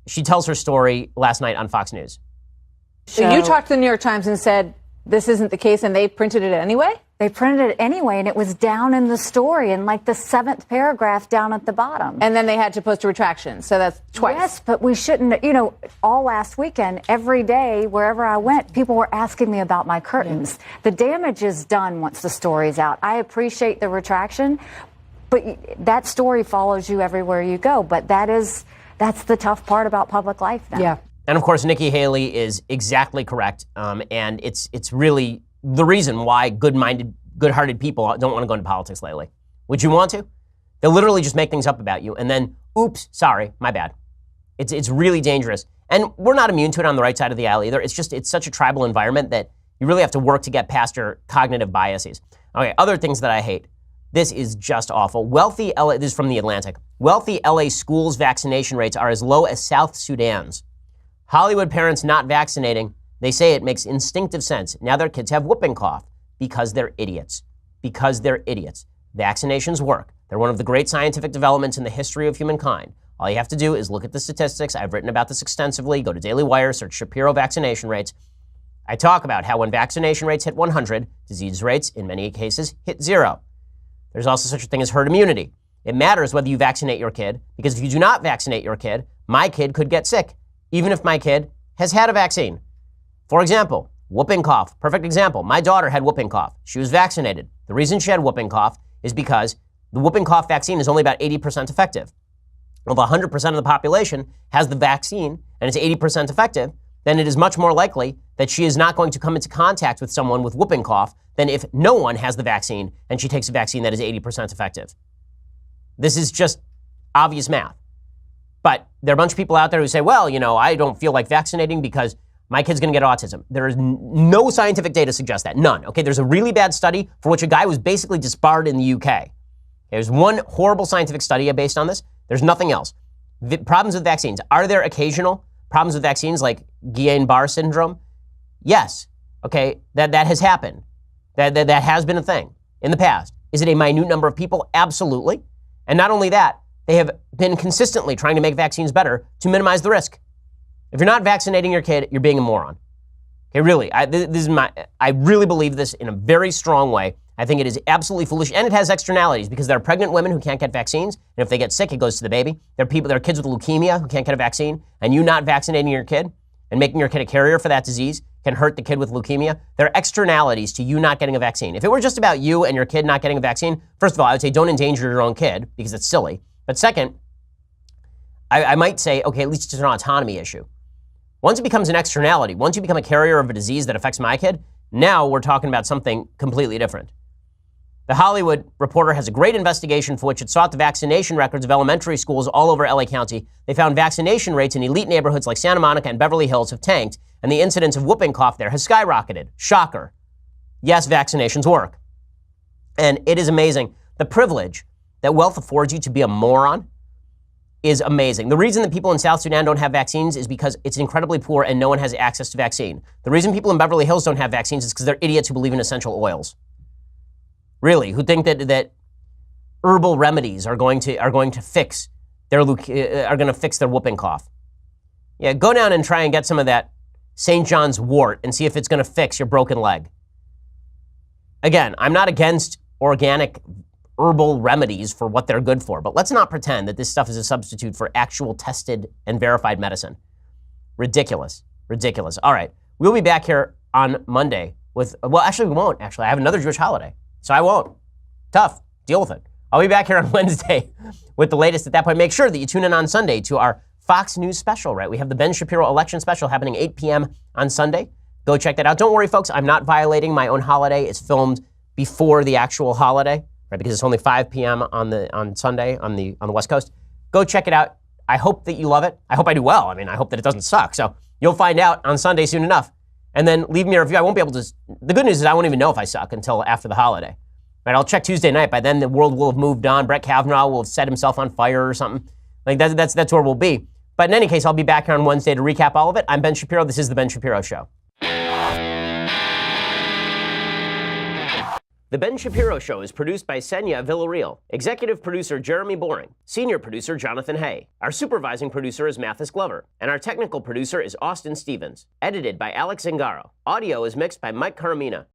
She tells her story last night on Fox News. So you talked to the New York Times and said this isn't the case, and they printed it anyway? They printed it anyway, and it was down in the story in like the 7th paragraph down at the bottom. And then they had to post a retraction, so that's twice. Yes, but we shouldn't, all last weekend, every day, wherever I went, people were asking me about my curtains. Yeah. The damage is done once the story's out. I appreciate the retraction, but that story follows you everywhere you go. But that's the tough part about public life now. Yeah. And of course, Nikki Haley is exactly correct. And it's really the reason why good-hearted people don't want to go into politics lately. Would you want to? They'll literally just make things up about you and then, oops, sorry, my bad. It's really dangerous. And we're not immune to it on the right side of the aisle either. It's such a tribal environment that you really have to work to get past your cognitive biases. Okay, other things that I hate. This is just awful. This is from The Atlantic. Wealthy LA schools' vaccination rates are as low as South Sudan's. Hollywood parents not vaccinating, they say it makes instinctive sense. Now their kids have whooping cough because they're idiots. Because they're idiots. Vaccinations work. They're one of the great scientific developments in the history of humankind. All you have to do is look at the statistics. I've written about this extensively. Go to Daily Wire, search Shapiro vaccination rates. I talk about how when vaccination rates hit 100, disease rates, in many cases, hit 0. There's also such a thing as herd immunity. It matters whether you vaccinate your kid, because if you do not vaccinate your kid, my kid could get sick, even if my kid has had a vaccine. For example, whooping cough. Perfect example. My daughter had whooping cough. She was vaccinated. The reason she had whooping cough is because the whooping cough vaccine is only about 80% effective. If 100% of the population has the vaccine and it's 80% effective, then it is much more likely that she is not going to come into contact with someone with whooping cough than if no one has the vaccine and she takes a vaccine that is 80% effective. This is just obvious math. But there are a bunch of people out there who say, well, I don't feel like vaccinating because my kid's going to get autism. There is no scientific data to suggest that. None. Okay, there's a really bad study for which a guy was basically disbarred in the UK. There's one horrible scientific study based on this. There's nothing else. The problems with vaccines. Are there occasional problems with vaccines like Guillain-Barré syndrome? Yes. Okay, that has happened. That has been a thing in the past. Is it a minute number of people? Absolutely. And not only that, they have been consistently trying to make vaccines better to minimize the risk. If you're not vaccinating your kid, you're being a moron. Okay, really, I really believe this in a very strong way. I think it is absolutely foolish, and it has externalities because there are pregnant women who can't get vaccines, and if they get sick, it goes to the baby. There are kids with leukemia who can't get a vaccine, and you not vaccinating your kid and making your kid a carrier for that disease can hurt the kid with leukemia. There are externalities to you not getting a vaccine. If it were just about you and your kid not getting a vaccine, first of all, I would say don't endanger your own kid because it's silly. But second, I might say, okay, at least it's an autonomy issue. Once it becomes an externality, once you become a carrier of a disease that affects my kid, now we're talking about something completely different. The Hollywood Reporter has a great investigation for which it sought the vaccination records of elementary schools all over LA County. They found vaccination rates in elite neighborhoods like Santa Monica and Beverly Hills have tanked, and the incidence of whooping cough there has skyrocketed. Shocker. Yes, vaccinations work. And it is amazing. The privilege that wealth affords you to be a moron is amazing. The reason that people in South Sudan don't have vaccines is because it's incredibly poor and no one has access to vaccine. The reason people in Beverly Hills don't have vaccines is because they're idiots who believe in essential oils. Really, who think that herbal remedies are going to fix their whooping cough. Yeah, go down and try and get some of that St. John's wort and see if it's going to fix your broken leg. Again, I'm not against organic herbal remedies for what they're good for, but let's not pretend that this stuff is a substitute for actual tested and verified medicine. Ridiculous. Ridiculous. All right, we'll be back here on Monday with, well, actually we won't. Actually, I have another Jewish holiday. So I won't. Tough. Deal with it. I'll be back here on Wednesday with the latest at that point. Make sure that you tune in on Sunday to our Fox News special, right? We have the Ben Shapiro election special happening 8 p.m. on Sunday. Go check that out. Don't worry, folks. I'm not violating my own holiday. It's filmed before the actual holiday, right? Because it's only 5 p.m. on Sunday on the West Coast. Go check it out. I hope that you love it. I hope I do well. I mean, I hope that it doesn't suck. So you'll find out on Sunday soon enough. And then leave me a review. I won't be able to. The good news is I won't even know if I suck until after the holiday. Right? I'll check Tuesday night. By then, the world will have moved on. Brett Kavanaugh will have set himself on fire or something. Like that's where we'll be. But in any case, I'll be back here on Wednesday to recap all of it. I'm Ben Shapiro. This is The Ben Shapiro Show. The Ben Shapiro Show is produced by Senya Villarreal, executive producer Jeremy Boring, senior producer Jonathan Hay. Our supervising producer is Mathis Glover, and our technical producer is Austin Stevens. Edited by Alex Zingaro. Audio is mixed by Mike Caramina.